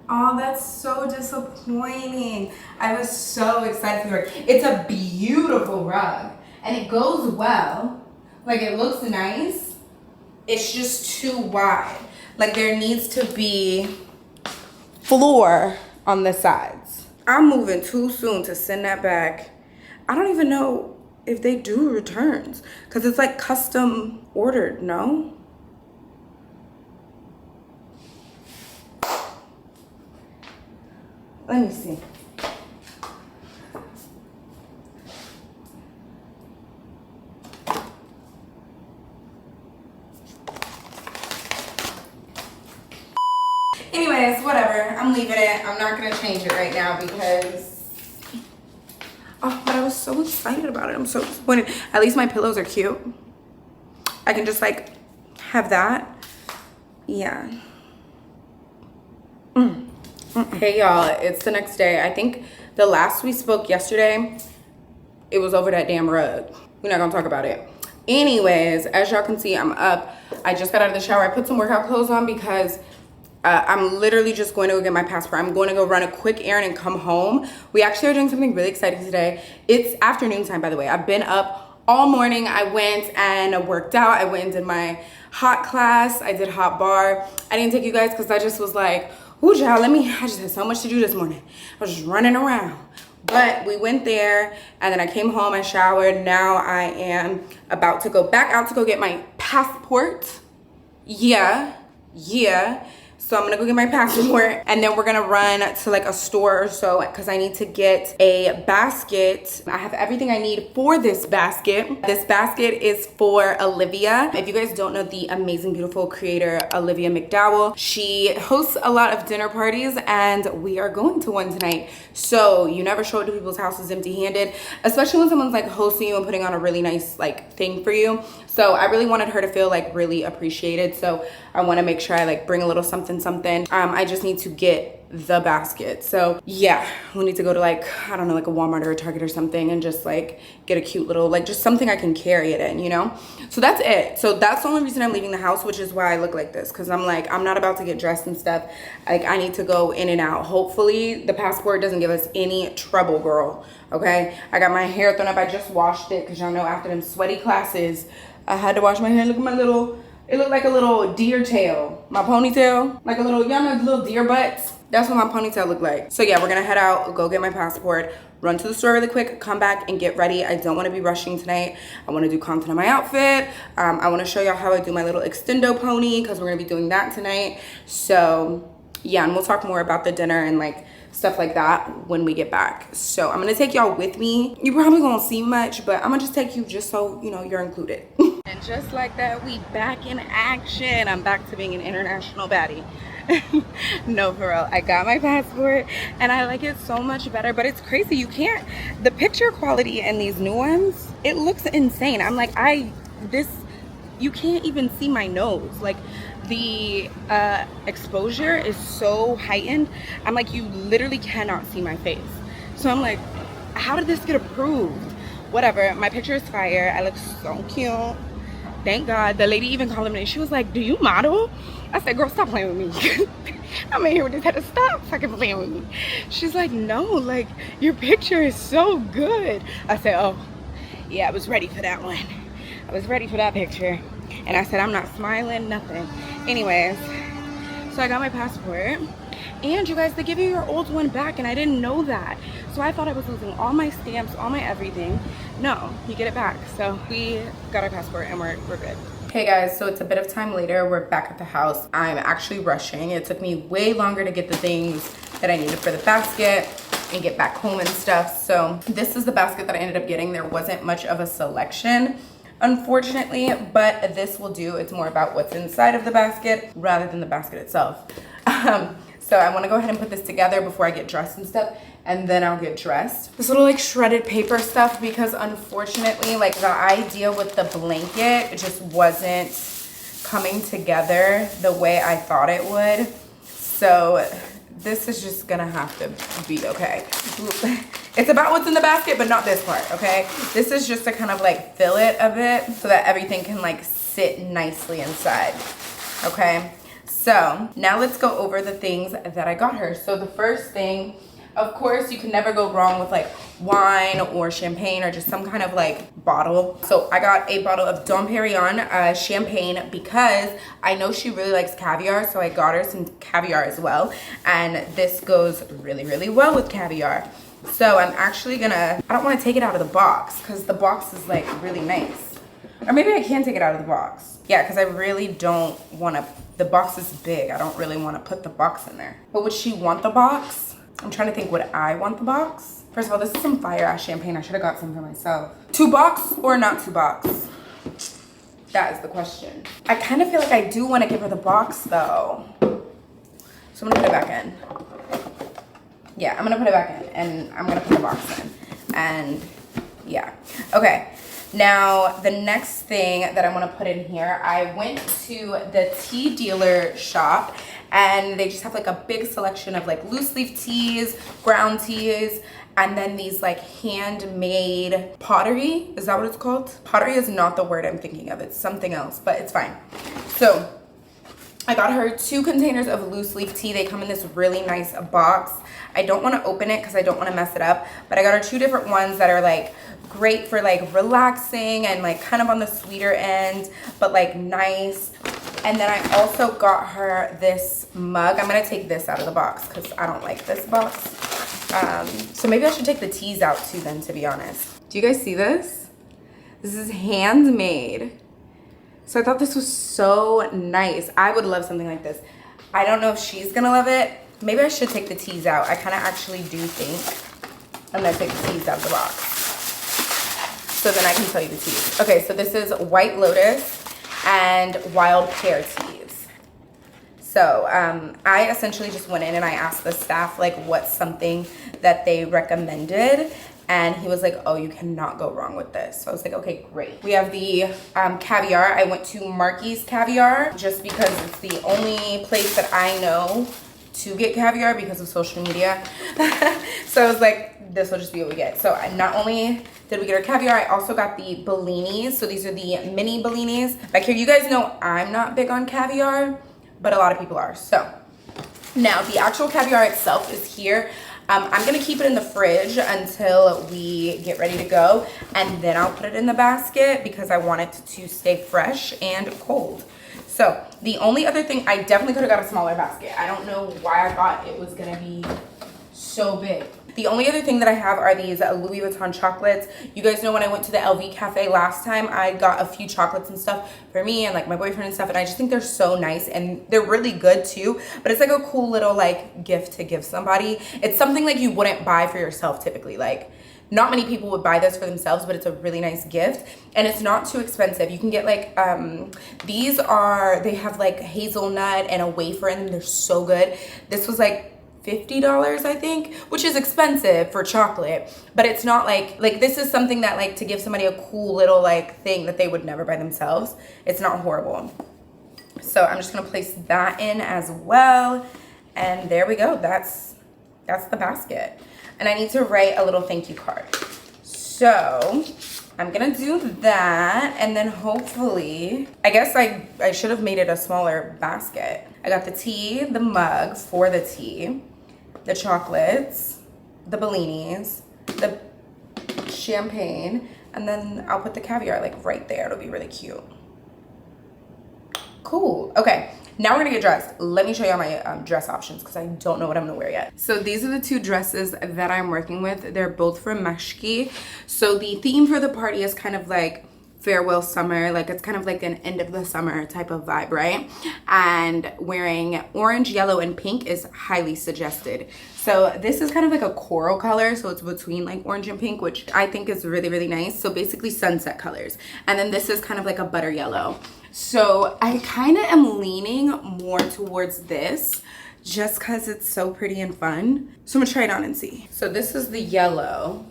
Oh, that's so disappointing. I was so excited for the rug. It's a beautiful rug and it goes well. Like it looks nice. It's just too wide. Like there needs to be floor on the sides. I'm moving too soon to send that back. I don't even know if they do returns because it's like custom ordered, no? Let me see. Anyways, whatever. I'm leaving it. I'm not gonna change it right now because, oh, but I was so excited about it. I'm so disappointed. At least my pillows are cute. I can just like have that. Yeah. Hey y'all, it's the next day. I think the last we spoke yesterday, it was over that damn rug. We're not gonna talk about it. Anyways, as y'all can see, I'm up. I just got out of the shower. I put some workout clothes on because I'm literally just going to go get my passport. I'm going to go run a quick errand and come home. We actually are doing something really exciting today. It's afternoon time, by the way. I've been up all morning. I went and worked out. I went and did my hot class. I did hot bar. I didn't take you guys because I just was like, ooh, child, I just had so much to do this morning. I was just running around. But we went there and then I came home, I showered. Now I am about to go back out to go get my passport. Yeah. So I'm gonna go get my passport and then we're gonna run to like a store or so because I need to get a basket. I have everything I need for this basket. This basket is for Olivia. If you guys don't know the amazing, beautiful creator, Olivia McDowell, she hosts a lot of dinner parties and we are going to one tonight. So you never show up to people's houses empty-handed, especially when someone's like hosting you and putting on a really nice like thing for you. So I really wanted her to feel like really appreciated. So I wanna make sure I like bring a little something. I just need to get the basket. So yeah, we need to go to like, I don't know, like a Walmart or a Target or something and just like get a cute little, like just something I can carry it in, you know? So that's it. So that's the only reason I'm leaving the house, which is why I look like this. Cause I'm like, I'm not about to get dressed and stuff. Like I need to go in and out. Hopefully the passport doesn't give us any trouble, girl. Okay. I got my hair thrown up. I just washed it. Cause y'all know after them sweaty classes, I had to wash my hair. Look at my little, it looked like a little deer tail. My ponytail, like a little, y'all know, little deer butts. That's what my ponytail looked like. So yeah, we're gonna head out, go get my passport, run to the store really quick, come back and get ready. I don't wanna be rushing tonight. I wanna do content on my outfit. I wanna show y'all how I do my little extendo pony because we're gonna be doing that tonight. So yeah, and we'll talk more about the dinner and like stuff like that when we get back. So I'm gonna take y'all with me. You probably won't see much, but I'm gonna just take you just so you know you're included. And just like that, we back in action. I'm back to being an international baddie. No, for real, I got my passport and I like it so much better, but it's crazy. You can't, the picture quality in these new ones, it looks insane. I'm like, you can't even see my nose. Like the exposure is so heightened. I'm like, you literally cannot see my face. So I'm like, how did this get approved? Whatever, my picture is fire. I look so cute. Thank God. The lady even called me. She was like, do you model? I said, girl, stop playing with me. I'm in here with this head. Stop fucking playing with me. She's like, no, like, your picture is so good. I said, oh, yeah, I was ready for that one. I was ready for that picture. And I said, I'm not smiling, nothing. Anyways, so I got my passport. And you guys, they give you your old one back, and I didn't know that. So I thought I was losing all my stamps, all my everything. No, you get it back. So we got our passport and we're good. Hey guys, so it's a bit of time later. We're back at the house. I'm actually rushing. It took me way longer to get the things that I needed for the basket and get back home and stuff. So this is the basket that I ended up getting. There wasn't much of a selection, unfortunately, but this will do. It's more about what's inside of the basket rather than the basket itself. So I want to go ahead and put this together before I get dressed and stuff, and then I'll get dressed. This little like shredded paper stuff, because unfortunately like the idea with the blanket just wasn't coming together the way I thought it would. So this is just gonna have to be okay. It's about what's in the basket, but not this part, okay? This is just to kind of like fill it a bit so that everything can like sit nicely inside, okay? So now let's go over the things that I got her. So the first thing, of course, you can never go wrong with like wine or champagne or just some kind of like bottle. So I got a bottle of Dom Perignon champagne because I know she really likes caviar. So I got her some caviar as well. And this goes really, really well with caviar. So I'm actually gonna, I don't want to take it out of the box because the box is like really nice. Or maybe I can take it out of the box. Yeah, because I really don't want to, the box is big. I don't really want to put the box in there. But would she want the box? I'm trying to think, would I want the box? First of all, this is some fire ass champagne. I should have got some for myself. 2 box or not 2 box? That is the question. I kind of feel like I do want to give her the box though. So I'm gonna put it back in. Yeah, I'm gonna put it back in and I'm gonna put the box in. And yeah, okay. Now, the next thing that I want to put in here, I went to the tea dealer shop and they just have like a big selection of like loose leaf teas, ground teas, and then these like handmade pottery. Is that what it's called? Pottery is not the word I'm thinking of. It's something else, but it's fine. So I got her 2 containers of loose leaf tea. They come in this really nice box. I don't want to open it because I don't want to mess it up, but I got her 2 different ones that are like great for like relaxing and like kind of on the sweeter end, but like nice. And then I also got her this mug. I'm gonna take this out of the box because I don't like this box. So maybe I should take the teas out too then, to be honest. Do you guys see this? This is handmade. So I thought this was so nice. I would love something like this. I don't know if she's gonna love it. Maybe I should take the teas out. I kind of actually do think I'm gonna take the teas out of the box, so then I can tell you the teas. Okay, so this is White Lotus and Wild Pear teas. So I essentially just went in and I asked the staff like what's something that they recommended, and he was like, oh, you cannot go wrong with this. So I was like, okay, great. We have the caviar. I went to Marky's Caviar just because it's the only place that I know to get caviar because of social media. So I was like, this will just be what we get. So not only did we get our caviar, I also got the bellinis. So these are the mini bellinis. Back here, you guys know I'm not big on caviar, but a lot of people are. So now the actual caviar itself is here. I'm gonna keep it in the fridge until we get ready to go, and then I'll put it in the basket because I want it to stay fresh and cold. So the only other thing, I definitely could have got a smaller basket. I don't know why I thought it was gonna be so big. The only other thing that I have are these Louis Vuitton chocolates. You guys know when I went to the LV cafe last time, I got a few chocolates and stuff for me and like my boyfriend and stuff, and I just think they're so nice and they're really good too. But it's like a cool little like gift to give somebody. It's something like you wouldn't buy for yourself typically. Like not many people would buy this for themselves, but it's a really nice gift and it's not too expensive. You can get like, they have like hazelnut and a wafer in them. They're so good. This was like $50, I think, which is expensive for chocolate, but it's not like this is something that like to give somebody a cool little like thing that they would never buy themselves. It's not horrible. So I'm just gonna place that in as well. And there we go, that's the basket. And I need to write a little thank you card. So I'm gonna do that, and then hopefully, I guess I should have made it a smaller basket. I got the tea, the mug for the tea, the chocolates, the bellinis, the champagne, and then I'll put the caviar like right there. It'll be really cute. Cool. Okay, now we're gonna get dressed. Let me show y'all my dress options because I don't know what I'm gonna wear yet. So these are the two dresses that I'm working with. They're both from Meshki. So the theme for the party is kind of like farewell summer, like it's kind of like an end of the summer type of vibe, right? And wearing orange, yellow, and pink is highly suggested. So this is kind of like a coral color, so it's between like orange and pink, which I think is really, really nice. So basically sunset colors. And then this is kind of like a butter yellow. So I kind of am leaning more towards this just because it's so pretty and fun. So I'm gonna try it on and see. So this is the yellow.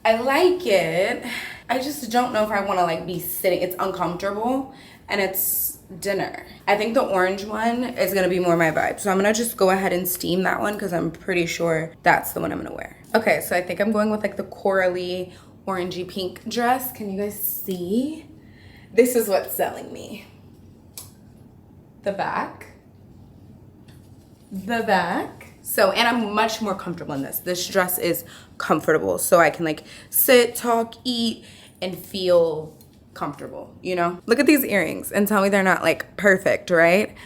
I like it. I just don't know if I want to like be sitting. It's uncomfortable and it's dinner. I think the orange one is going to be more my vibe. So I'm going to just go ahead and steam that one because I'm pretty sure that's the one I'm going to wear. Okay, so I think I'm going with like the corally orangey pink dress. Can you guys see? This is what's selling me. The back. The back. So, and I'm much more comfortable in this. This dress is comfortable, so I can like sit, talk, eat, and feel comfortable, you know? Look at these earrings and tell me they're not like perfect, right?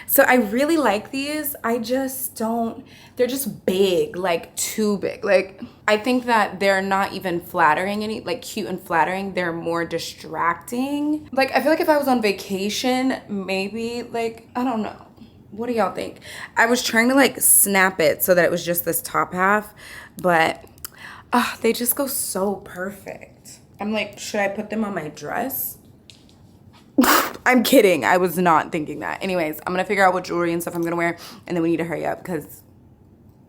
So I really like these. I just don't, they're just big, like too big. Like I think that they're not even flattering, any like cute and flattering. They're more distracting. Like I feel like if I was on vacation, maybe like, I don't know. What do y'all think? I was trying to like snap it so that it was just this top half, but they just go so perfect. I'm like, should I put them on my dress? I'm kidding. I was not thinking that. Anyways, I'm gonna figure out what jewelry and stuff I'm gonna wear, and then we need to hurry up because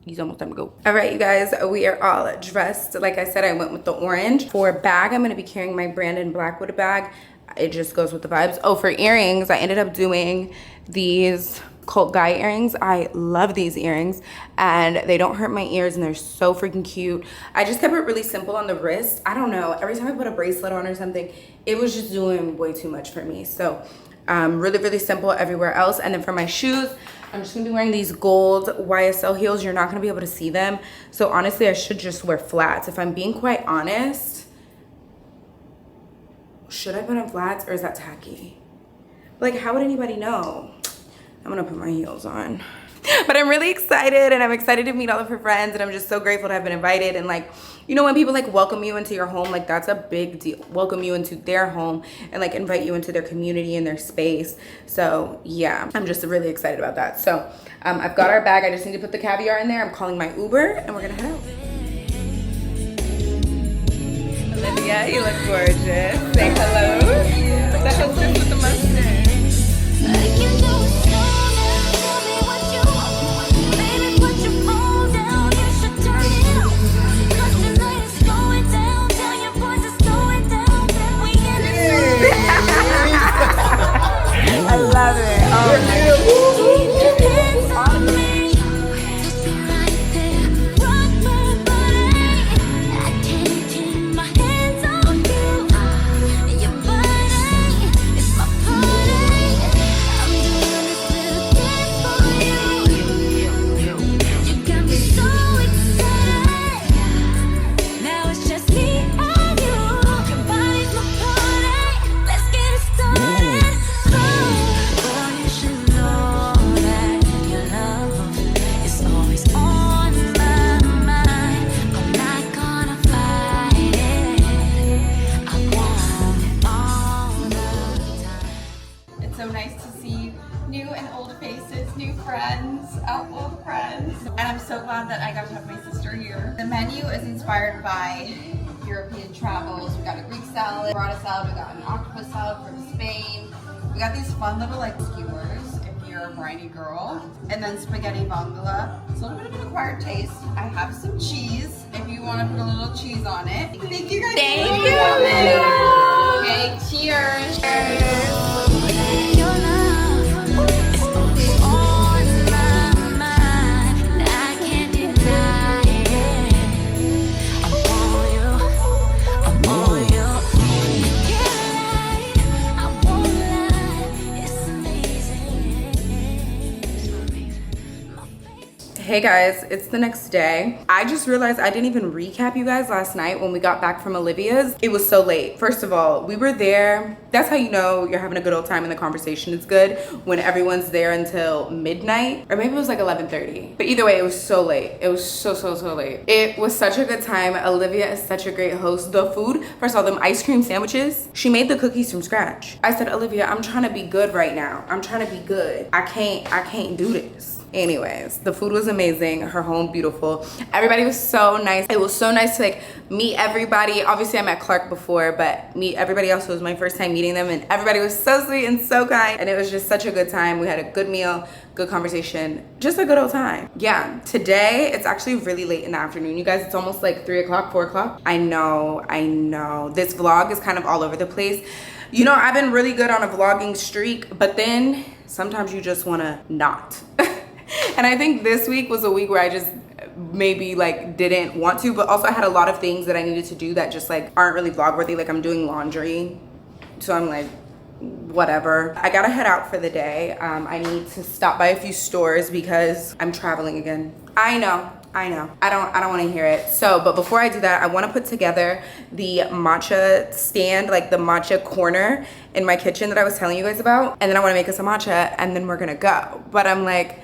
it's almost time to go. All right, you guys, we are all dressed. Like I said, I went with the orange. For bag, I'm gonna be carrying my Brandon Blackwood bag. It just goes with the vibes. Oh, for earrings, I ended up doing these Cult Guy earrings. I love these earrings and they don't hurt my ears and they're so freaking cute. I just kept it really simple on the wrist. I don't know, every time I put a bracelet on or something, it was just doing way too much for me. So really, really simple everywhere else. And then for my shoes, I'm just gonna be wearing these gold YSL heels. You're not gonna be able to see them. So honestly, I should just wear flats. If I'm being quite honest, should I put on flats or is that tacky? Like, how would anybody know? I'm gonna put my heels on. But I'm really excited and I'm excited to meet all of her friends and I'm just so grateful to have been invited. And like, you know, when people like welcome you into your home, like that's a big deal. Welcome you into their home and like invite you into their community and their space. So yeah, I'm just really excited about that. So I've got our bag. I just need to put the caviar in there. I'm calling my Uber and we're gonna head out. Olivia, you look gorgeous. Say hello. The hostess with the mustache. I love it. Oh, The menu is inspired by European travels. We got a Greek salad, burrata salad, we got an octopus salad from Spain. We got these fun little like skewers if you're a briny girl. And then spaghetti vongole. It's a little bit of an acquired taste. I have some cheese if you want to put a little cheese on it. Thank you guys. Thank you. Okay, cheers. Your love is always on my mind. I can't deny it. I'm on you. I'm on you. You can't lie. I won't lie. It's amazing. It's amazing. My face. Hey guys, it's the next day. I just realized I didn't even recap you guys last night when we got back from Olivia's. It was so late. First of all, we were there. That's how you know you're having a good old time and the conversation is good, when everyone's there until midnight, or maybe it was like 11:30. But either way, it was so late. It was so late. It was such a good time. Olivia is such a great host. The food, first of all, them ice cream sandwiches, she made the cookies from scratch. I said, Olivia, I'm trying to be good right now. I'm trying to be good. I can't do this. Anyways, the food was amazing. Her home, beautiful. Everybody was so nice. It was so nice to like meet everybody. Obviously I met Clark before, but meet everybody else. It was my first time meeting them, and everybody was so sweet and so kind, and it was just such a good time. We had a good meal, good conversation, just a good old time. Yeah, today it's actually really late in the afternoon, you guys. It's almost like 3 o'clock, 4 o'clock. I know. This vlog is kind of all over the place. You know, I've been really good on a vlogging streak, but then sometimes you just wanna not. And I think this week was a week where I just maybe like didn't want to, but also I had a lot of things that I needed to do that just like aren't really vlog worthy. Like I'm doing laundry, so I'm like, whatever. I gotta head out for the day. I need to stop by a few stores because I'm traveling again. I know. I don't want to hear it. So, but before I do that, I want to put together the matcha stand, like the matcha corner in my kitchen that I was telling you guys about. And then I want to make us a matcha, and then we're gonna go. But I'm like,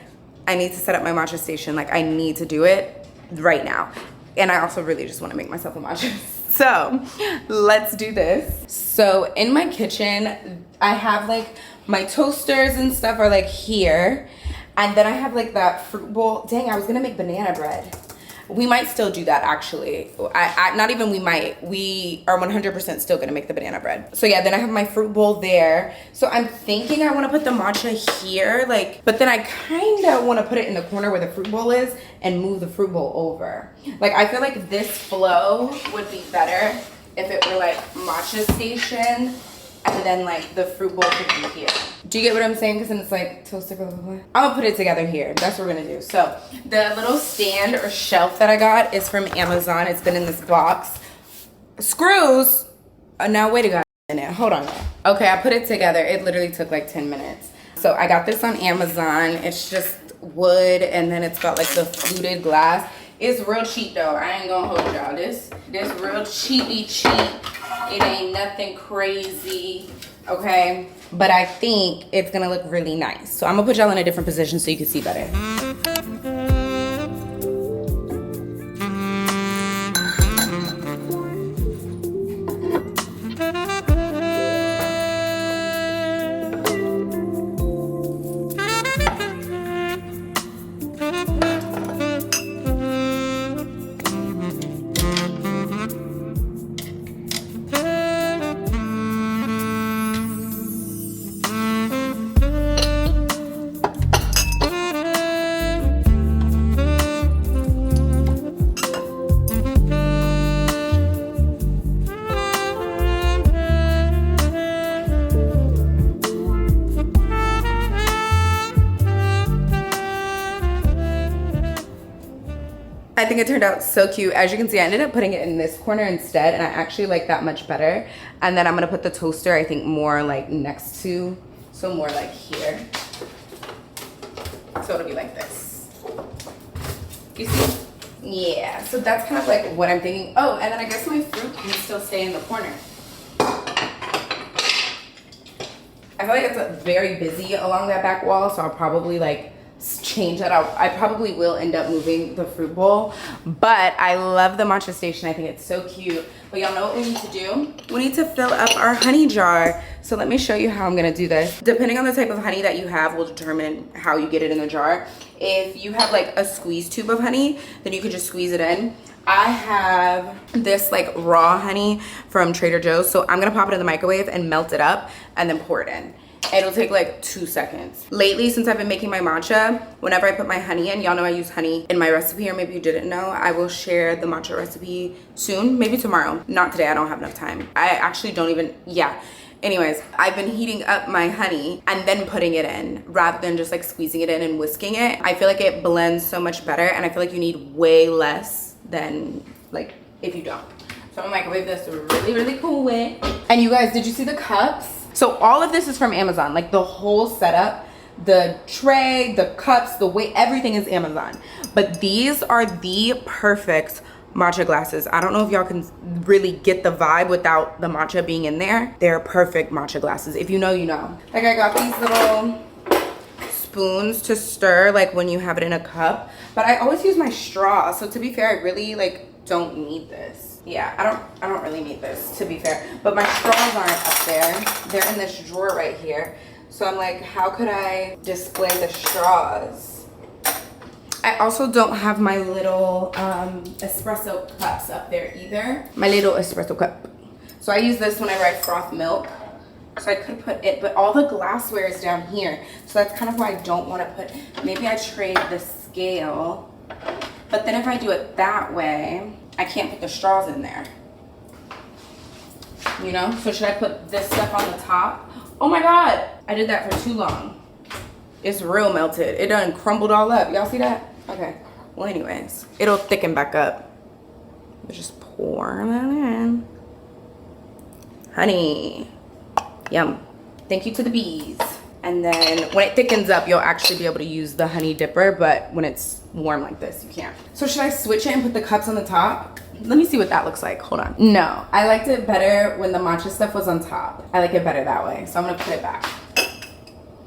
I need to set up my matcha station. Like I need to do it right now. And I also really just want to make myself a matcha. So let's do this. So in my kitchen, I have like my toasters and stuff are like here. And then I have like that fruit bowl. Dang, I was gonna make banana bread. We might still do that actually. Not even we might. We are 100% still gonna make the banana bread. So yeah, then I have my fruit bowl there. So I'm thinking I wanna put the matcha here, like, but then I kinda wanna put it in the corner where the fruit bowl is and move the fruit bowl over. Like I feel like this flow would be better if it were like matcha station and then like the fruit bowl could be here. Do you get what I'm saying? Because then it's like toaster, blah, blah, blah. I'm gonna put it together here. That's what we're gonna do. So the little stand or shelf that I got is from Amazon. It's been in this box. Screws. Now wait a minute. Hold on. Okay, I put it together. It literally took like 10 minutes. So I got this on Amazon. It's just wood, and then it's got like the fluted glass. It's real cheap though. I ain't gonna hold y'all. This real cheapy cheap. It ain't nothing crazy, okay? But I think it's gonna look really nice. So I'm gonna put y'all in a different position so you can see better. I think it turned out so cute. As you can see, I ended up putting it in this corner instead, and I actually like that much better. And then I'm gonna put the toaster, I think, more like next to, so more like here. So it'll be like this. You see? Yeah, so that's kind of like what I'm thinking. Oh, and then I guess my fruit can still stay in the corner. I feel like it's very busy along that back wall, so I'll probably like change that out. I probably will end up moving the fruit bowl, but I love the matcha station. I think it's so cute. But y'all know what we need to do? We need to fill up our honey jar. So let me show you how I'm gonna do this. Depending on the type of honey that you have will determine how you get it in the jar. If you have like a squeeze tube of honey, then you can just squeeze it in. I have this like raw honey from Trader Joe's. So I'm gonna pop it in the microwave and melt it up and then pour it in. It'll take like 2 seconds. Lately, since I've been making my matcha, whenever I put my honey in, y'all know I use honey in my recipe, or maybe you didn't know, I will share the matcha recipe soon, maybe tomorrow. Not today, I don't have enough time. I actually don't even, yeah. Anyways, I've been heating up my honey and then putting it in rather than just like squeezing it in and whisking it. I feel like it blends so much better, and I feel like you need way less than like if you don't. So I'm gonna microwave this really, really cool way. And you guys, did you see the cups? So all of this is from Amazon, like the whole setup, the tray, the cups, the weight, everything is Amazon. But these are the perfect matcha glasses. I don't know if y'all can really get the vibe without the matcha being in there. They're perfect matcha glasses. If you know, you know. Like I got these little spoons to stir like when you have it in a cup, but I always use my straw. So to be fair, I really like don't need this. Yeah, I don't really need this, to be fair. But my straws aren't up there. They're in this drawer right here. So I'm like, how could I display the straws? I also don't have my little espresso cups up there either. My little espresso cup. So I use this whenever I froth milk. So I could put it, but all the glassware is down here. So that's kind of why I don't want to put, maybe I trade the scale. But then if I do it that way, I can't put the straws in there. You know? So should I put this stuff on the top? Oh my God, I did that for too long. It's real melted. It done crumbled all up. Y'all see that? Okay. Well, anyways, it'll thicken back up. Just pour that in. Honey. Yum. Thank you to the bees. And then when it thickens up, you'll actually be able to use the honey dipper, but when it's warm like this, you can't. So should I switch it and put the cups on the top? Let me see what that looks like. Hold on. No, I liked it better when the matcha stuff was on top. I like it better that way. So I'm gonna put it back.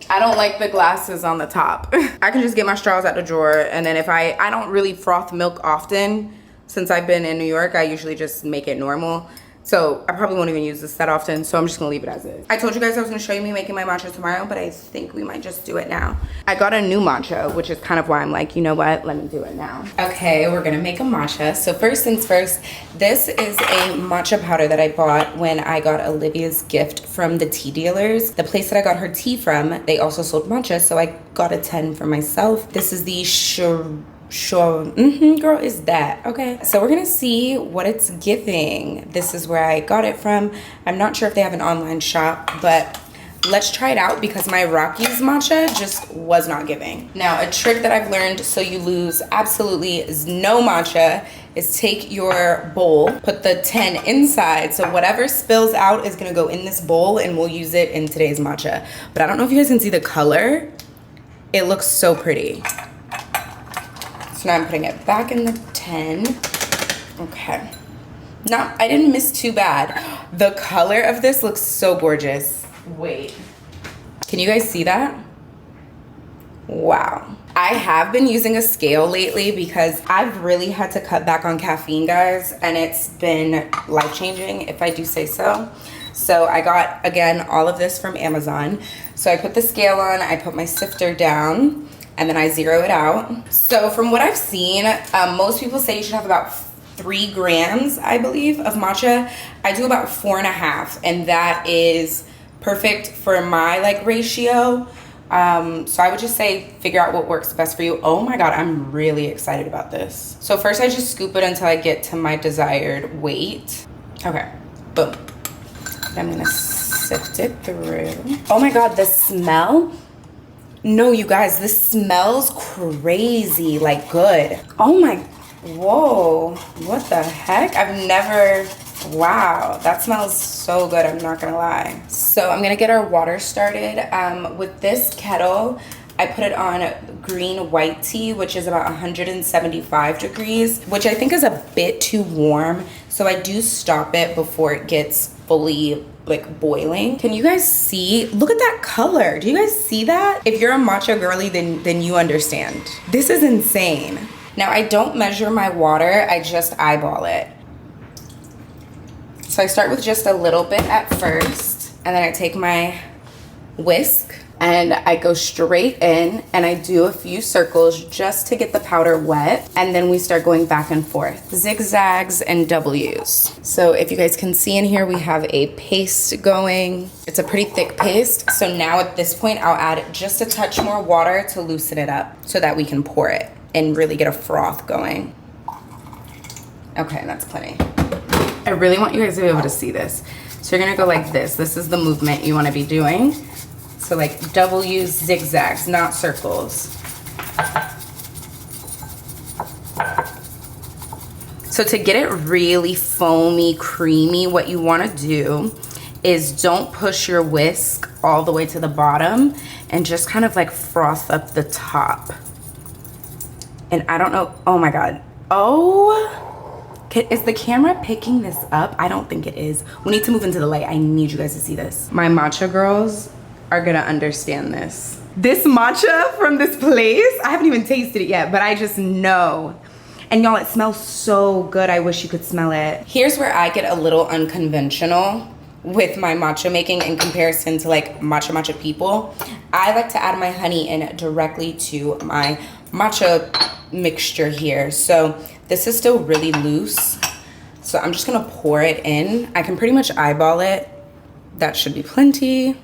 I don't like the glasses on the top. I can just get my straws out the drawer, and then if I don't really froth milk often. Since I've been in New York, I usually just make it normal. So I probably won't even use this that often, so I'm just gonna leave it as is. I told you guys I was gonna show you me making my matcha tomorrow, but I think we might just do it now. I got a new matcha, which is kind of why I'm like, you know what, let me do it now. Okay, we're gonna make a matcha. So first things first, this is a matcha powder that I bought when I got Olivia's gift from the tea dealers. The place that I got her tea from, they also sold matcha, so I got a 10 for myself. This is the girl, is that okay? So we're gonna see what it's giving. This is where I got it from. I'm not sure if they have an online shop, but let's try it out because my Rocky's matcha just was not giving. Now, a trick that I've learned so you lose absolutely no matcha is take your bowl, put the 10 inside, so whatever spills out is gonna go in this bowl and we'll use it in today's matcha. But I don't know if you guys can see the color. It looks so pretty. So now I'm putting it back in the 10. Okay. No, I didn't miss too bad. The color of this looks so gorgeous. Wait. Can you guys see that? Wow. I have been using a scale lately because I've really had to cut back on caffeine, guys, and it's been life-changing, if I do say so. So I got, again, all of this from Amazon. So I put the scale on, I put my sifter down, and then I zero it out. So from what I've seen, most people say you should have about 3 grams, I believe, of matcha. I do about 4.5, and that is perfect for my like ratio. So I would just say figure out what works best for you. Oh my God, I'm really excited about this. So first I just scoop it until I get to my desired weight. Okay, boom. Then I'm gonna sift it through. Oh my God, the smell. No, you guys, this smells crazy, like good. Oh my, whoa, what the heck? I've never, wow, that smells so good, I'm not gonna lie. So I'm gonna get our water started. With this kettle, I put it on green white tea, which is about 175 degrees, which I think is a bit too warm. So I do stop it before it gets fully like boiling. Can you guys see? Look at that color. Do you guys see that? If you're a matcha girly, then you understand. This is insane. Now I don't measure my water, I just eyeball it. So I start with just a little bit at first, and then I take my whisk and I go straight in and I do a few circles just to get the powder wet, and then we start going back and forth, zigzags and W's. So if you guys can see in here, we have a paste going. It's a pretty thick paste. So now at this point, I'll add just a touch more water to loosen it up so that we can pour it and really get a froth going. Okay, that's plenty. I really want you guys to be able to see this. So you're gonna go like this. This is the movement you wanna be doing. So like W zigzags, not circles. So to get it really foamy, creamy, what you wanna do is don't push your whisk all the way to the bottom and just kind of like froth up the top. And I don't know, oh my God. Oh, is the camera picking this up? I don't think it is. We need to move into the light. I need you guys to see this. My matcha girls are gonna understand this. This matcha from this place, I haven't even tasted it yet, but I just know. And y'all, it smells so good. I wish you could smell it. Here's where I get a little unconventional with my matcha making in comparison to like matcha people. I like to add my honey in directly to my matcha mixture here. So this is still really loose. So I'm just gonna pour it in. I can pretty much eyeball it. That should be plenty.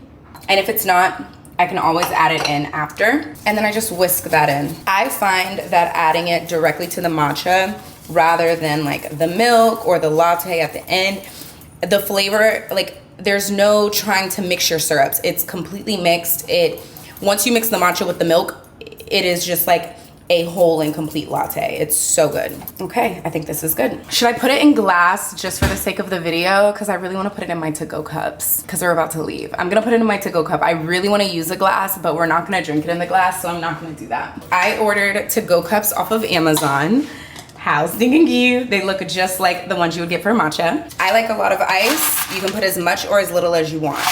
And if it's not, I can always add it in after. And then I just whisk that in. I find that adding it directly to the matcha rather than like the milk or the latte at the end, the flavor, like there's no trying to mix your syrups. It's completely mixed. Once you mix the matcha with the milk, it is just like a whole and complete latte. It's so good. Okay, I think this is good. Should I put it in glass just for the sake of the video? Because I really want to put it in my to-go cups because we're about to leave. I'm gonna put it in my to-go cup. I really want to use a glass, but we're not gonna drink it in the glass, so I'm not gonna do that. I ordered to-go cups off of Amazon. How stinking cute. They look just like the ones you would get for matcha. I like a lot of ice. You can put as much or as little as you want.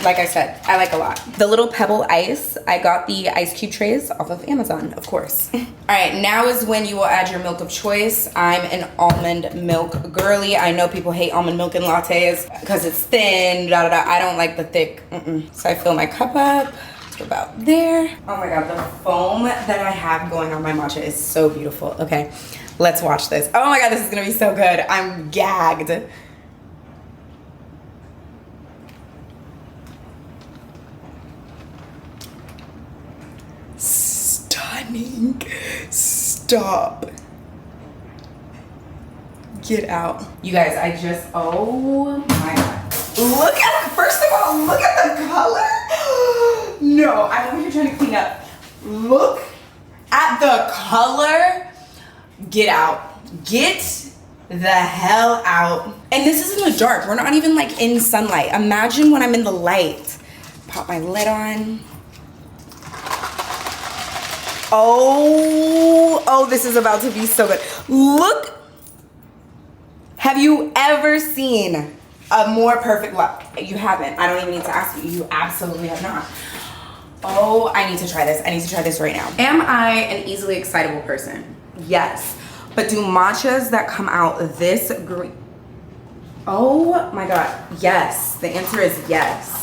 Like I said, I like a lot. The little pebble ice, I got the ice cube trays off of Amazon, of course. All right, now is when you will add your milk of choice. I'm an almond milk girly. I know people hate almond milk in lattes because it's thin, I don't like the thick. So I fill my cup up to about there. Oh my God, the foam that I have going on my matcha is so beautiful. Okay, let's watch this. Oh my God, this is gonna be so good. I'm gagged. Stunning. Stop. Get out. You guys, oh my God. First of all, look at the color. No, I'm over here trying to clean up. Look at the color. Get out. Get the hell out. And this is in the dark. We're not even like in sunlight. Imagine when I'm in the light. Pop my lid on. Oh, this is about to be so good. Look, have you ever seen a more perfect look? You haven't. I don't even need to ask you. You absolutely have not. Oh, I need to try this. I need to try this right now. Am I an easily excitable person? Yes. But do matchas that come out this green? Oh my God, yes. The answer is yes.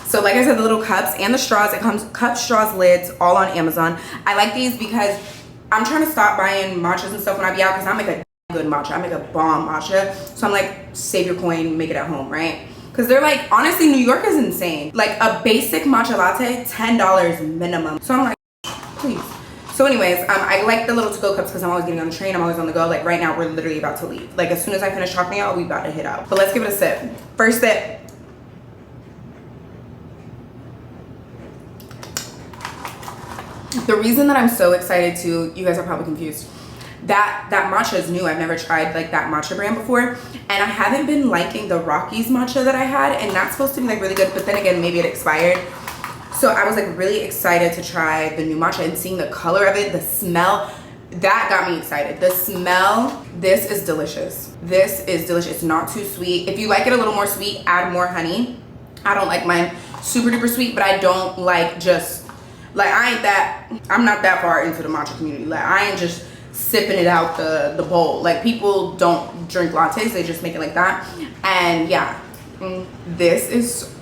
So like I said, the little cups and the straws, it comes cup, straws, lids, all on Amazon. I like these because I'm trying to stop buying matchas and stuff when I be out because I make a good matcha. I make a bomb matcha. So I'm like, save your coin, make it at home, right? Because they're like, honestly, New York is insane. Like a basic matcha latte, $10 minimum. So I'm like, please. So anyways, I like the little to-go cups because I'm always getting on the train. I'm always on the go. Like right now, we're literally about to leave. Like as soon as I finish talking out, we about to hit out. But let's give it a sip. First sip. The reason that I'm so excited to, you guys are probably confused, that matcha is new. I've never tried like that matcha brand before, and I haven't been liking the Rockies matcha that I had, and that's supposed to be like really good, but then again, maybe it expired. So I was like really excited to try the new matcha and seeing the color of it, the smell. that got me excited. The smell, this is delicious. This is delicious. It's not too sweet. If you like it a little more sweet, add more honey. I don't like mine super duper sweet, but I don't like just, like I'm not that far into the matcha community. Like I ain't just sipping it out the bowl. Like people don't drink lattes, they just make it like that. And yeah, this is,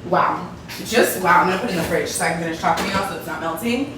wow. Just wow. I'm gonna put it in the fridge so I can finish talking to y'all so it's not melting.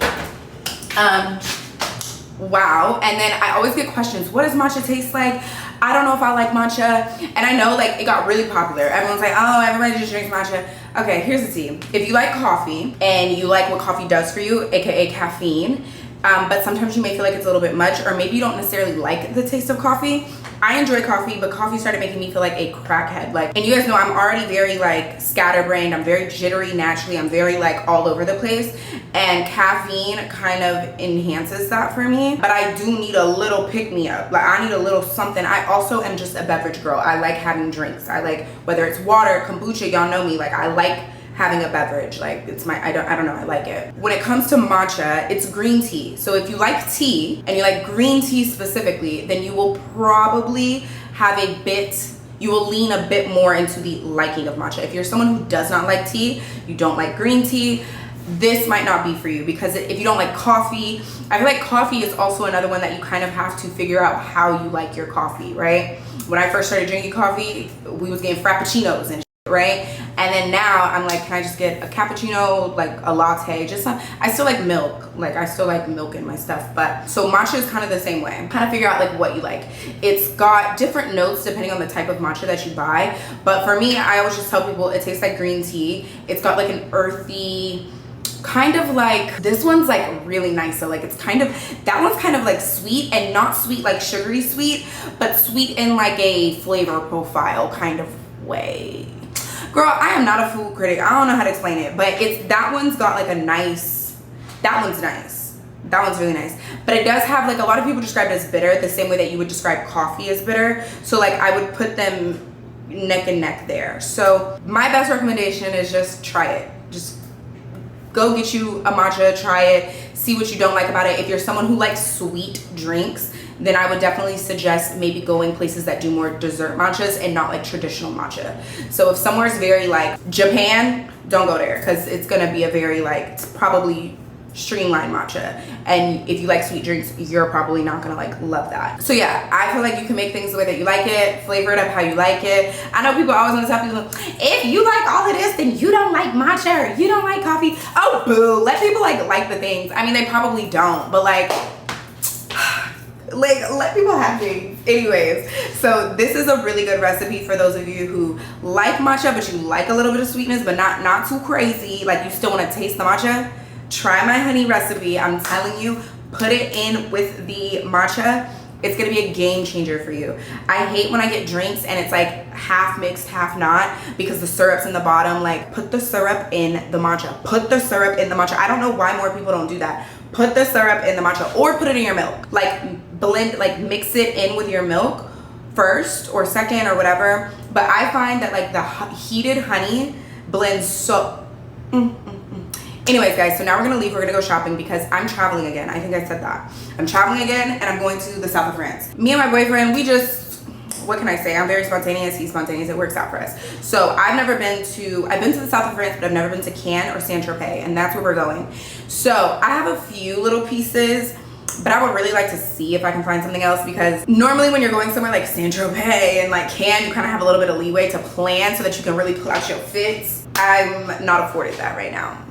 Wow. And then I always get questions, what does matcha taste like? I don't know if I like matcha. And I know like it got really popular. Everyone's like, oh, everybody just drinks matcha. Okay, here's the tea. If you like coffee and you like what coffee does for you, aka caffeine, but sometimes you may feel like it's a little bit much, or maybe you don't necessarily like the taste of coffee. I enjoy coffee, but coffee started making me feel like a crackhead. Like, and you guys know I'm already very like scatterbrained. I'm very jittery naturally. I'm very like all over the place. And caffeine kind of enhances that for me. But I do need a little pick me up. Like I need a little something. I also am just a beverage girl. I like having drinks. I like, whether it's water, kombucha, y'all know me. Like I like having a beverage. Like it's my, I don't know, I like it. When it comes to matcha, it's green tea. So if you like tea and you like green tea specifically, then you will probably have a bit, you will lean a bit more into the liking of matcha. If you're someone who does not like tea, you don't like green tea, this might not be for you. Because if you don't like coffee, I feel like coffee is also another one that you kind of have to figure out how you like your coffee, right? When I first started drinking coffee, we was getting frappuccinos and right? And then now I'm like, can I just get a cappuccino, like a latte, just some, I still like milk, like I still like milk in my stuff. But so matcha is kind of the same way. Kind of figure out like what you like. It's got different notes depending on the type of matcha that you buy, but for me, I always just tell people it tastes like green tea. It's got like an earthy kind of, like this one's like really nice. So like it's kind of, that one's kind of like sweet, and not sweet like sugary sweet, but sweet in like a flavor profile kind of way. Girl, I am not a food critic. I don't know how to explain it, but it's, that one's got like a nice, that one's nice. That one's really nice. But it does have like, a lot of people describe it as bitter, the same way that you would describe coffee as bitter. So like I would put them neck and neck there. So my best recommendation is just try it. Just go get you a matcha, try it, see what you don't like about it. If you're someone who likes sweet drinks, then I would definitely suggest maybe going places that do more dessert matchas and not like traditional matcha. So if somewhere's very like Japan, don't go there, because it's gonna be a very like, it's probably streamlined matcha. And if you like sweet drinks, you're probably not gonna like love that. So yeah, I feel like you can make things the way that you like it, flavor it up how you like it. I know people always want to tell people, if you like all of this, then you don't like matcha or you don't like coffee. Oh boo, let people like the things. I mean, they probably don't, but like let people have things. Anyways, so this is a really good recipe for those of you who like matcha, but you like a little bit of sweetness, but not too crazy. Like you still want to taste the matcha. Try my honey recipe. I'm telling you, put it in with the matcha. It's gonna be a game changer for you. I hate when I get drinks and it's like half mixed, half not, because the syrup's in the bottom. Like put the syrup in the matcha. Put the syrup in the matcha. I don't know why more people don't do that. Put the syrup in the matcha, or put it in your milk. Like blend, like mix it in with your milk first or second or whatever. But I find that like the heated honey blends so Anyways guys, so now we're gonna leave. We're gonna go shopping because I'm traveling again. I think I said that. I'm traveling again and I'm going to the south of France. Me and my boyfriend, we just, what can I say? I'm very spontaneous, he's spontaneous, it works out for us. So I've been to the south of France, but I've never been to Cannes or Saint-Tropez, and that's where we're going. So I have a few little pieces, but I would really like to see if I can find something else, because normally when you're going somewhere like Saint-Tropez and like Cannes, you kind of have a little bit of leeway to plan so that you can really pull out your fits. I'm not afforded that right now.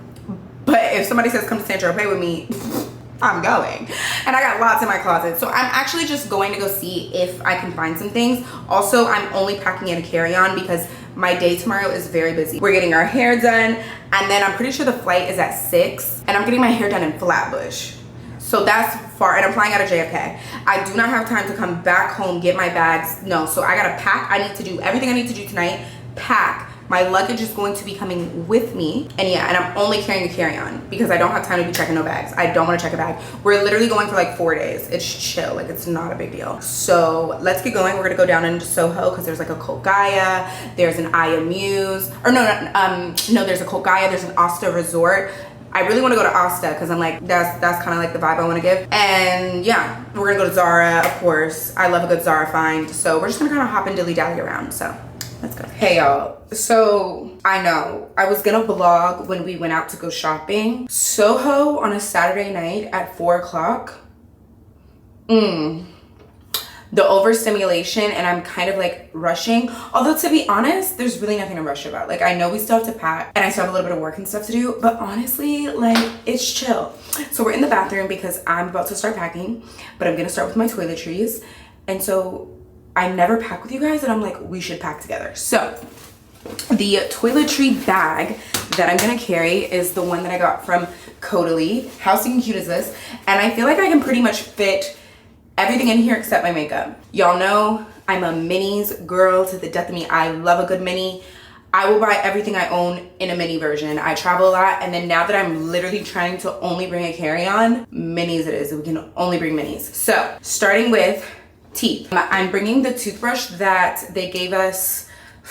But if somebody says come to Saint-Tropez with me, I'm going. And I got lots in my closet. So I'm actually just going to go see if I can find some things. Also, I'm only packing in a carry-on because my day tomorrow is very busy. We're getting our hair done, and then I'm pretty sure the flight is at 6, and I'm getting my hair done in Flatbush. So that's far, and I'm flying out of JFK. I do not have time to come back home, get my bags. No, so I gotta pack. I need to do everything I need to do tonight, pack. My luggage is going to be coming with me. And yeah, and I'm only carrying a carry-on because I don't have time to be checking no bags. I don't want to check a bag. We're literally going for like 4 days. It's chill, like it's not a big deal. So let's get going. We're gonna go down into Soho because there's like a Kolgaya, there's an AllyiahsFace, or no, there's a Kolgaya, there's an Asta Resort. I really want to go to Asta because I'm like, that's kind of like the vibe I want to give. And yeah, we're gonna go to Zara, of course. I love a good Zara find. So we're just gonna kind of hop and dilly-dally around. So let's go. Hey y'all, so I know I was gonna vlog when we went out to go shopping. Soho on a Saturday night at 4 o'clock. The overstimulation, and I'm kind of like rushing. Although to be honest, there's really nothing to rush about. Like I know we still have to pack and I still have a little bit of work and stuff to do, but honestly, like it's chill. So we're in the bathroom because I'm about to start packing, but I'm gonna start with my toiletries. And so I never pack with you guys, and I'm like, we should pack together. So the toiletry bag that I'm gonna carry is the one that I got from Codily. How stinking cute is this? And I feel like I can pretty much fit everything in here except my makeup. Y'all know I'm a minis girl to the death of me. I love a good mini. I will buy everything I own in a mini version. I travel a lot, and then now that I'm literally trying to only bring a carry-on, minis it is. We can only bring minis. So starting with teeth. I'm bringing the toothbrush that they gave us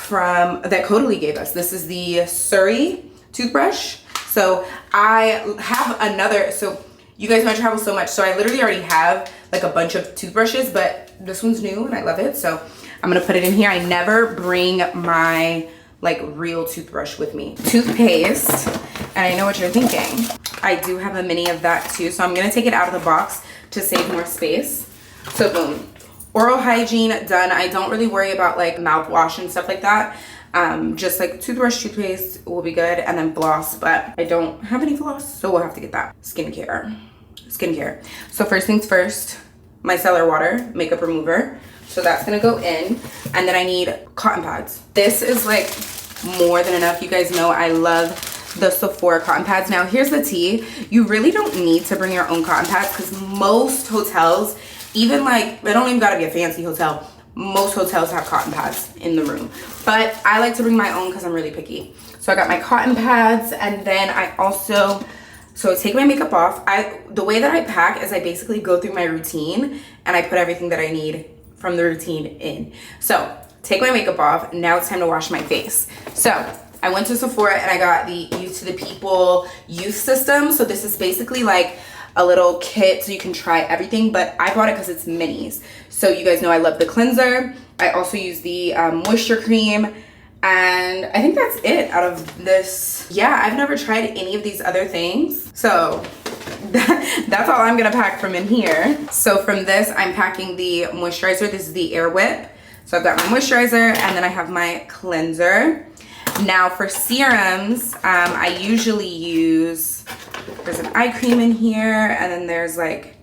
that Codily gave us. This is the Surrey toothbrush. So I have another, so you guys know I travel so much, so I literally already have like a bunch of toothbrushes, but this one's new and I love it. So I'm gonna put it in here. I never bring my like real toothbrush with me. Toothpaste, and I know what you're thinking. I do have a mini of that too, so I'm gonna take it out of the box to save more space. So boom, oral hygiene done. I don't really worry about like mouthwash and stuff like that. Just like toothbrush, toothpaste will be good, and then floss, but I don't have any floss, so we'll have to get that. Skincare. So first things first, micellar water, makeup remover. So that's gonna go in, and then I need cotton pads. This is like more than enough. You guys know I love the Sephora cotton pads. Now here's the tea. You really don't need to bring your own cotton pads because most hotels, even like, it don't even gotta be a fancy hotel, most hotels have cotton pads in the room. But I like to bring my own because I'm really picky. So I got my cotton pads, and then I also, so I take my makeup off. The way that I pack is I basically go through my routine and I put everything that I need from the routine in. So take my makeup off. Now it's time to wash my face. So I went to Sephora and I got the Youth to the People youth system. So this is basically like a little kit so you can try everything, but I bought it because it's minis. So you guys know I love the cleanser. I also use the moisture cream, and I think that's it out of this. Yeah, I've never tried any of these other things. So that's all I'm gonna pack from in here. So from this, I'm packing the moisturizer. This is the Air Whip. So I've got my moisturizer, and then I have my cleanser. Now for serums, I usually use, there's an eye cream in here, and then there's like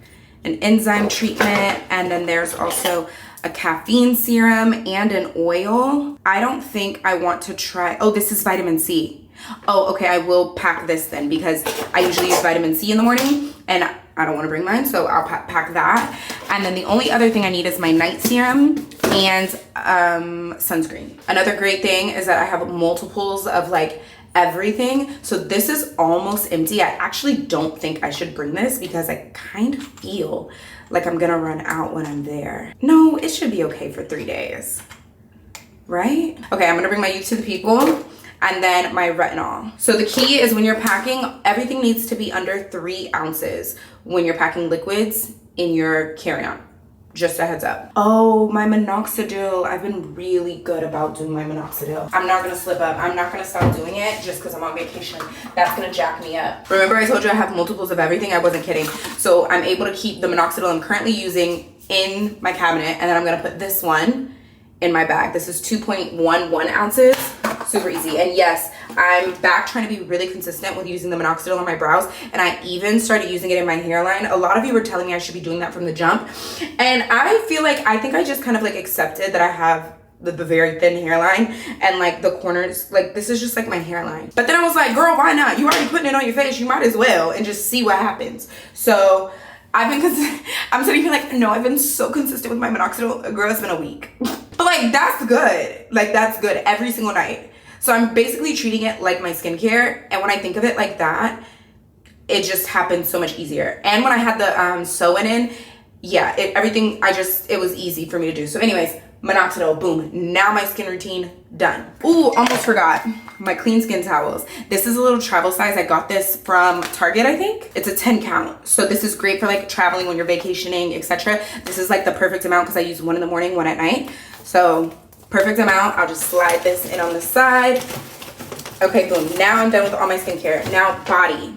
an enzyme treatment, and then there's also a caffeine serum and an oil. I don't think I want to try, oh, this is vitamin C. Oh, okay, I will pack this then because I usually use vitamin C in the morning and I don't want to bring mine, so I'll pack that. And then the only other thing I need is my night serum and sunscreen. Another great thing is that I have multiples of like everything. So this is almost empty. I actually don't think I should bring this because I kind of feel like I'm gonna run out when I'm there. No, it should be okay for 3 days, right? Okay, I'm gonna bring my Youth to the People and then my retinol. So the key is when you're packing, everything needs to be under 3 ounces when you're packing liquids in your carry-on. Just a heads up. Oh, my minoxidil. I've been really good about doing my minoxidil. I'm not gonna slip up. I'm not gonna stop doing it just because I'm on vacation. That's gonna jack me up. Remember I told you I have multiples of everything? I wasn't kidding. So I'm able to keep the minoxidil I'm currently using in my cabinet, and then I'm gonna put this one in my bag. This is 2.11 ounces. Super easy. And yes, I'm back trying to be really consistent with using the minoxidil on my brows, and I even started using it in my hairline. A lot of you were telling me I should be doing that from the jump, and I feel like I think I just kind of like accepted that I have the very thin hairline and like the corners, like this is just like my hairline. But then I was like, girl, why not? You already putting it on your face, you might as well and just see what happens. So I'm sitting here like, no, I've been so consistent with my minoxidil. Girl, it's been a week. But like, that's good. Like, that's good every single night. So I'm basically treating it like my skincare. And when I think of it like that, it just happens so much easier. And when I had the sew-in, yeah, it was easy for me to do. So anyways, minoxidil, boom. Now my skin routine done. Ooh, almost forgot. My clean skin towels. This is a little travel size. I got this from Target, I think. It's a 10 count. So this is great for like traveling when you're vacationing, etc. This is like the perfect amount because I use one in the morning, one at night. So perfect amount. I'll just slide this in on the side. Okay, boom. Now I'm done with all my skincare. Now body.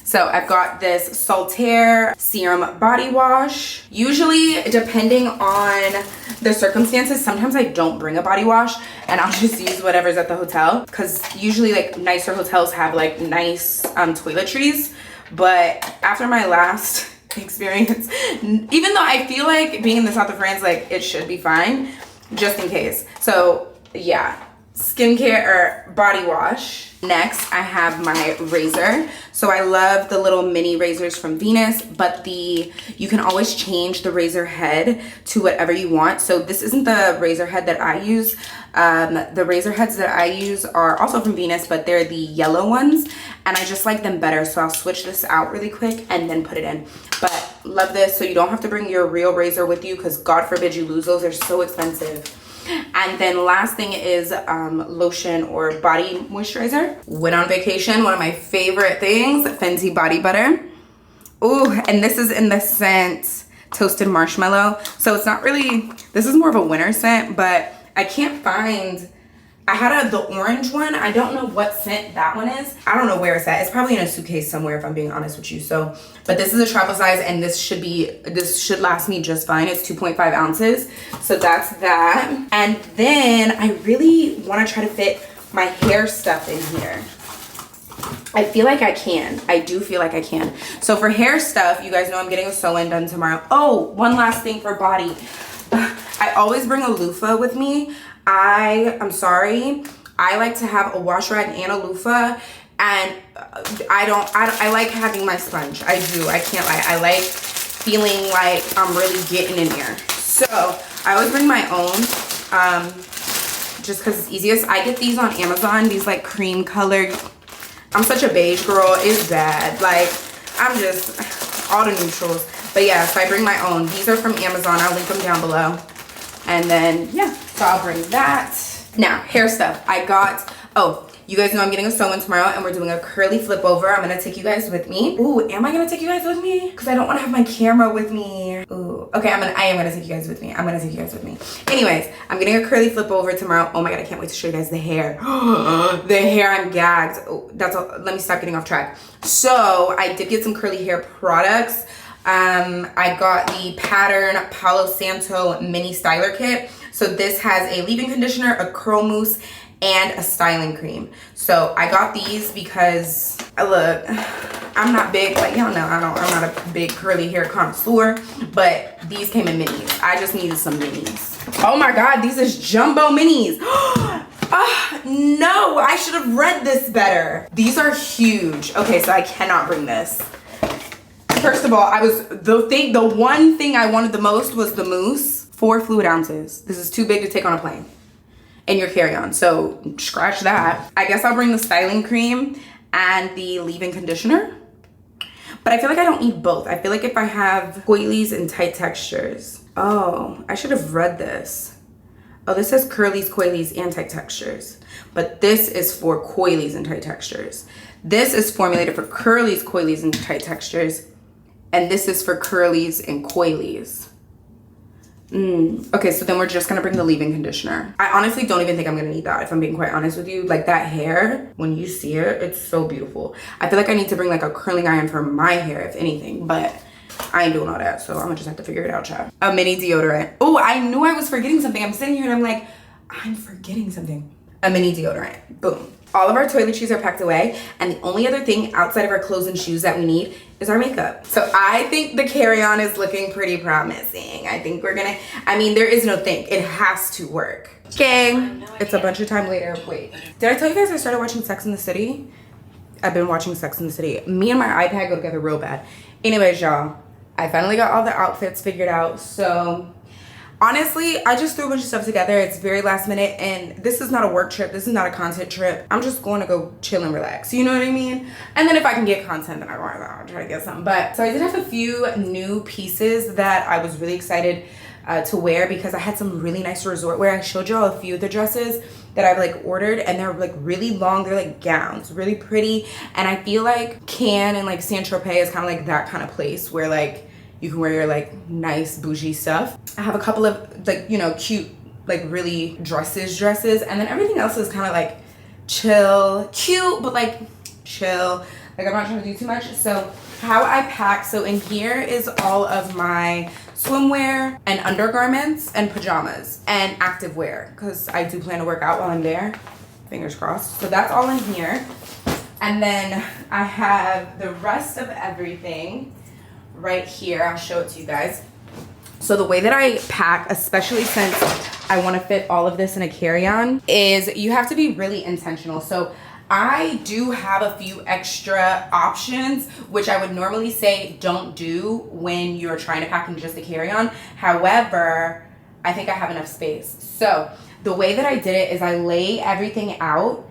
So I've got this Saltaire Serum Body Wash. Usually, depending on the circumstances, sometimes I don't bring a body wash and I'll just use whatever's at the hotel. Because usually like nicer hotels have like nice toiletries. But after my last experience, even though I feel like being in the south of France, like it should be fine, just in case. So yeah, skincare or body wash. Next, I have my razor. So I love the little mini razors from Venus, but you can always change the razor head to whatever you want. So this isn't the razor head that I use. The razor heads that I use are also from Venus, but they're the yellow ones, and I just like them better. So I'll switch this out really quick and then put it in. But love this. So you don't have to bring your real razor with you because God forbid you lose those. They're so expensive. And then last thing is lotion or body moisturizer. Went on vacation, one of my favorite things, Fenty body butter. Ooh, and this is in the scent Toasted Marshmallow. So it's not really, this is more of a winter scent, but I can't find, I had the orange one. I don't know what scent that one is. I don't know where it's at. It's probably in a suitcase somewhere if I'm being honest with you. So, but this is a travel size and this should last me just fine. It's 2.5 ounces. So that's that. And then I really want to try to fit my hair stuff in here. I feel like I can. I do feel like I can. So for hair stuff, you guys know I'm getting a sew-in done tomorrow. Oh, one last thing for body. I always bring a loofah with me. I'm sorry, I like to have a wash rag and a loofah, and I like having my sponge. I do, I can't lie. I like feeling like I'm really getting in here. So I always bring my own, just because it's easiest. I get these on Amazon, these like cream colored. I'm such a beige girl, it's bad. Like, I'm just all the neutrals. But yeah, so I bring my own. These are from Amazon, I'll link them down below. And then, yeah, so I'll bring that. Now, hair stuff. I got, oh, you guys know I'm getting a sew-in tomorrow and we're doing a curly flip over. I'm gonna take you guys with me. Ooh, am I gonna take you guys with me? Because I don't wanna have my camera with me. Ooh, okay, I am gonna take you guys with me. I'm gonna take you guys with me. Anyways, I'm getting a curly flip over tomorrow. Oh my God, I can't wait to show you guys the hair. The hair, I'm gagged. Oh, that's all, let me stop getting off track. So I did get some curly hair products. I got the Pattern Palo Santo mini styler kit. So this has a leave-in conditioner, a curl mousse, and a styling cream. So I got these because look, I'm not big, like y'all know, I'm not a big curly hair connoisseur, but these came in minis. I just needed some minis. Oh my God, these is jumbo minis. No, I should have read this better. These are huge. Okay, so I cannot bring this. First of all, the one thing I wanted the most was the mousse. 4 fluid ounces. This is too big to take on a plane in your carry-on, so scratch that. I guess I'll bring the styling cream and the leave-in conditioner, but I feel like I don't need both. I feel like if I have coilies and tight textures. Oh, I should have read this. Oh, this says curlies, coilies, and tight textures, but this is for coilies and tight textures. This is formulated for curlies, coilies, and tight textures. And this is for curlies and coilies. Okay, so then we're just gonna bring the leave-in conditioner. I honestly don't even think I'm gonna need that, if I'm being quite honest with you. Like that hair, when you see it, it's so beautiful. I feel like I need to bring like a curling iron for my hair, if anything, but I ain't doing all that, so I'm gonna just have to figure it out, child. A mini deodorant. Oh, I knew I was forgetting something. I'm sitting here and I'm like, I'm forgetting something. A mini deodorant, boom. All of our toiletries are packed away, and the only other thing outside of our clothes and shoes that we need is our makeup. So I think the carry-on is looking pretty promising. I think we're gonna, I mean, there is no think, it has to work. Okay, it's a bunch of time later. Wait, did I tell you guys I started watching Sex in the City? I've been watching Sex in the City. Me and my iPad go together real bad. Anyways, y'all, I finally got all the outfits figured out. So honestly, I just threw a bunch of stuff together. It's very last minute, and this is not a work trip. This is not a content trip. I'm just going to go chill and relax. You know what I mean? And then if I can get content, then I'll try to get some. But so I did have a few new pieces that I was really excited to wear because I had some really nice resort wear. I showed y'all a few of the dresses that I've like ordered, and they're like really long. They're like gowns, really pretty. And I feel like Cannes and like Saint-Tropez is kind of like that kind of place where like you can wear your like nice bougie stuff. I have a couple of like, you know, cute, like really dresses, and then everything else is kind of like chill, cute, but like chill. Like I'm not trying to do too much. So how I pack, so in here is all of my swimwear and undergarments and pajamas and activewear, because I do plan to work out while I'm there, fingers crossed. So that's all in here. And then I have the rest of everything right here. I'll show it to you guys. So the way that I pack, especially since I want to fit all of this in a carry-on, is you have to be really intentional. So I do have a few extra options, which I would normally say don't do when you're trying to pack in just a carry-on. However, I think I have enough space. So the way that I did it is I lay everything out,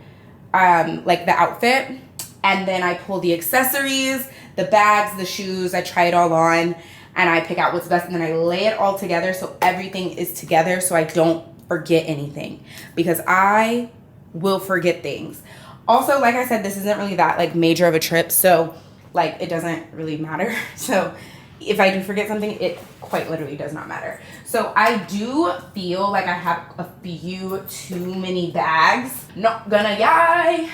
like the outfit, and then I pull the accessories, the bags, the shoes, I try it all on, and I pick out what's best, and then I lay it all together so everything is together so I don't forget anything, because I will forget things. Also, like I said, this isn't really that like major of a trip, so like it doesn't really matter. So if I do forget something, it quite literally does not matter. So I do feel like I have a few too many bags, not gonna lie.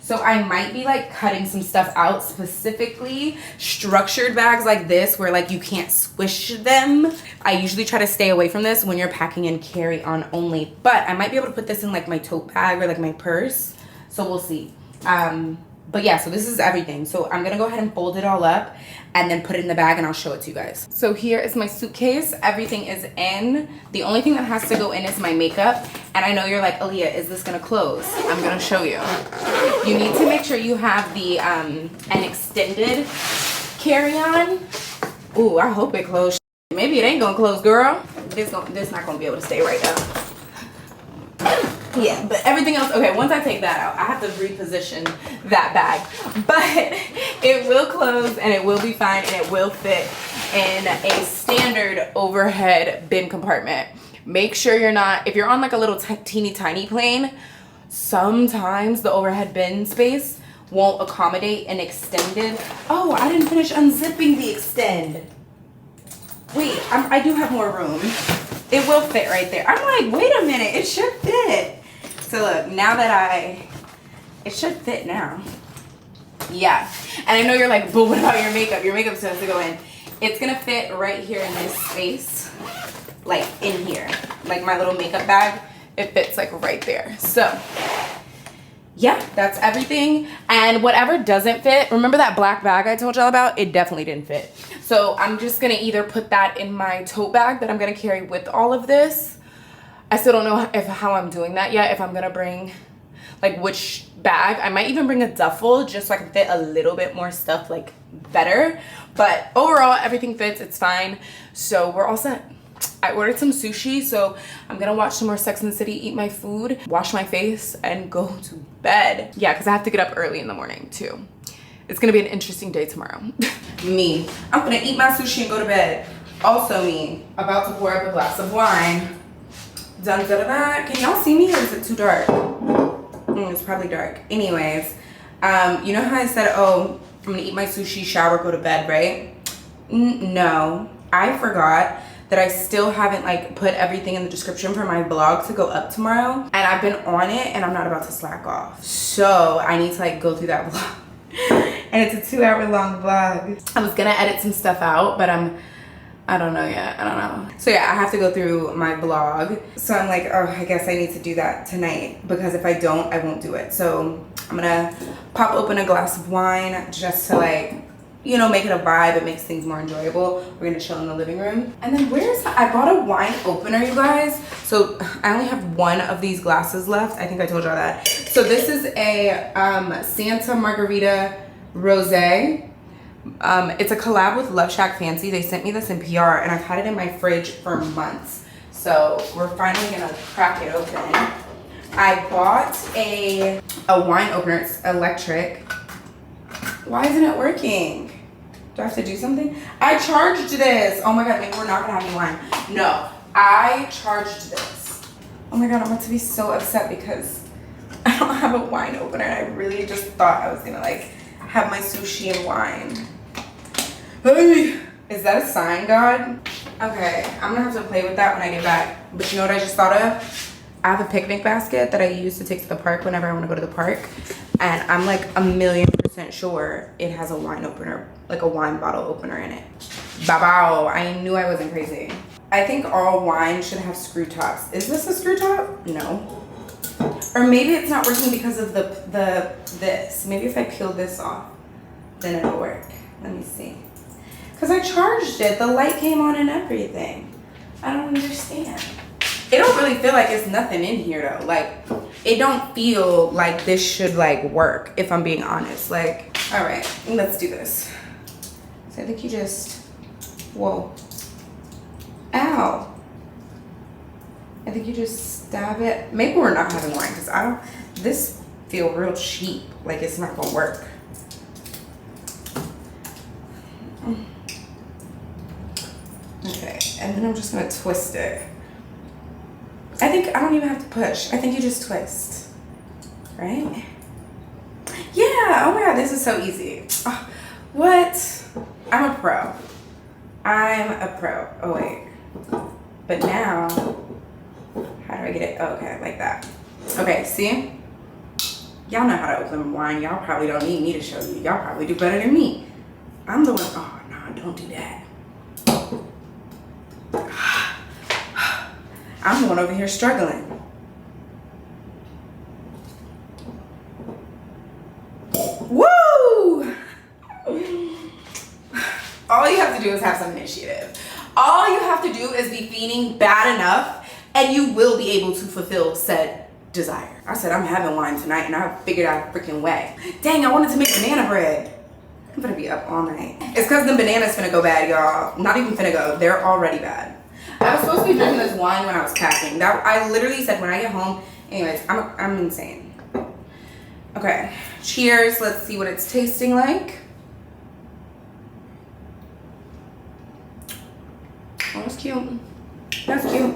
So I might be like cutting some stuff out, specifically structured bags like this where like you can't squish them. I usually try to stay away from this when you're packing in carry-on only, but I might be able to put this in like my tote bag or like my purse. So we'll see. But yeah, so this is everything. So I'm gonna go ahead and fold it all up and then put it in the bag, and I'll show it to you guys. So here is my suitcase. Everything is in. The only thing that has to go in is my makeup. And I know you're like, Aaliyah, is this gonna close? I'm gonna show you. You need to make sure you have the an extended carry-on. Ooh, I hope it closed. Maybe it ain't gonna close, girl. This not gonna be able to stay right now. Yeah, but everything else, okay, once I take that out, I have to reposition that bag. But it will close and it will be fine and it will fit in a standard overhead bin compartment. Make sure you're not, if you're on like a little teeny tiny plane, sometimes the overhead bin space won't accommodate an extended. Oh, I didn't finish unzipping the extend. Wait, I do have more room. It will fit right there. I'm like, wait a minute, it should fit. So look, now that it should fit now. Yeah, and I know you're like, but what about your makeup? Your makeup still has to go in. It's gonna fit right here in this space, like in here. Like my little makeup bag, it fits like right there. So yeah, that's everything. And whatever doesn't fit, remember that black bag I told y'all about? It definitely didn't fit. So I'm just gonna either put that in my tote bag that I'm gonna carry with all of this. I still don't know how I'm doing that yet, if I'm gonna bring like which bag. I might even bring a duffel just so I can fit a little bit more stuff like better. But overall, everything fits, it's fine. So we're all set. I ordered some sushi, so I'm gonna watch some more Sex and the City, eat my food, wash my face, and go to bed. Yeah, because I have to get up early in the morning too. It's gonna be an interesting day tomorrow. Me, I'm gonna eat my sushi and go to bed. Also me, about to pour up a glass of wine. Dun, da, da, da. Can y'all see me or is it too dark? It's probably dark. Anyways, you know how I said, oh, I'm gonna eat my sushi, shower, go to bed, right? No, I forgot that I still haven't like put everything in the description for my vlog to go up tomorrow. And I've been on it and I'm not about to slack off. So I need to like go through that vlog. And it's a 2-hour long vlog. I was gonna edit some stuff out, but I don't know yet, I don't know. So yeah, I have to go through my vlog. So I'm like, oh, I guess I need to do that tonight, because if I don't, I won't do it. So I'm gonna pop open a glass of wine just to like, you know, make it a vibe. It makes things more enjoyable. We're gonna chill in the living room. And then I bought a wine opener, you guys. So I only have one of these glasses left. I think I told y'all that. So this is a Santa Margarita Rosé. It's a collab with Love Shack Fancy. They sent me this in PR and I've had it in my fridge for months. So we're finally gonna crack it open. I bought a wine opener, it's electric. Why isn't it working? Do I have to do something? I charged this. Oh my God, maybe we're not gonna have any wine. No, I charged this. Oh my God, I'm about to be so upset because I don't have a wine opener. I really just thought I was gonna like have my sushi and wine. Hey, is that a sign, God? Okay, I'm gonna have to play with that when I get back. But you know what I just thought of? I have a picnic basket that I use to take to the park whenever I want to go to the park. And I'm like 1,000,000% sure it has a wine opener, like a wine bottle opener in it. Bow. I knew I wasn't crazy. I think all wine should have screw tops. Is this a screw top? No. Or maybe it's not working because of this. Maybe if I peel this off, then it'll work. Let me see. Because I charged it. The light came on and everything. I don't understand. It don't really feel like it's nothing in here though. Like, it don't feel like this should like work, if I'm being honest. Like, all right, let's do this. So I think you just, whoa. Ow. I think you just stab it. Maybe we're not having wine because this feel real cheap. Like it's not gonna work. Okay, and then I'm just gonna twist it. I don't even have to push. I think you just twist, right? Yeah, oh my God, this is so easy. Oh, what? I'm a pro. Oh wait. But now, how do I get it? Oh, okay, like that. Okay, see? Y'all know how to open wine. Y'all probably don't need me to show you. Y'all probably do better than me. I'm the one, oh no, don't do that. I'm the one over here struggling. Woo! All you have to do is have some initiative. All you have to do is be feeling bad enough and you will be able to fulfill said desire. I said I'm having wine tonight and I figured out a freaking way. Dang, I wanted to make banana bread. I'm gonna be up all night. It's because the bananas finna go bad, y'all. Not even finna go, they're already bad. I was supposed to be drinking this wine when I was packing. I literally said when I get home. Anyways, I'm insane. Okay, cheers. Let's see what it's tasting like. Oh, that's cute. That's cute.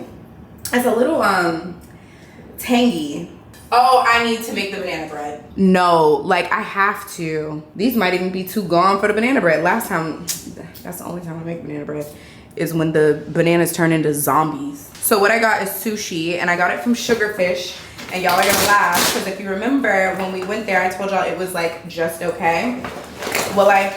It's a little tangy. Oh, I need to make the banana bread. No, like I have to. These might even be too gone for the banana bread. Last time, that's the only time I make banana bread, is when the bananas turn into zombies. So what I got is sushi, and I got it from Sugarfish. And y'all are gonna laugh, because if you remember when we went there, I told y'all it was like just okay. Well, like,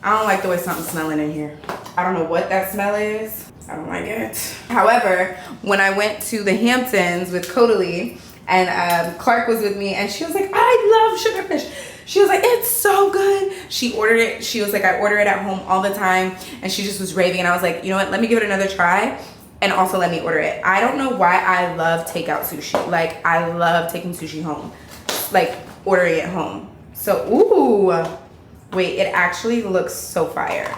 I don't like the way something's smelling in here. I don't know what that smell is. I don't like it. However, when I went to the Hamptons with Codalie, and Clark was with me, and she was like, I love Sugarfish. She was like, it's so good. She ordered it. She was like, I order it at home all the time. And she just was raving. And I was like, you know what? Let me give it another try. And also let me order it. I don't know why I love takeout sushi. Like, I love taking sushi home. Like, ordering it home. So, ooh. Wait, it actually looks so fire.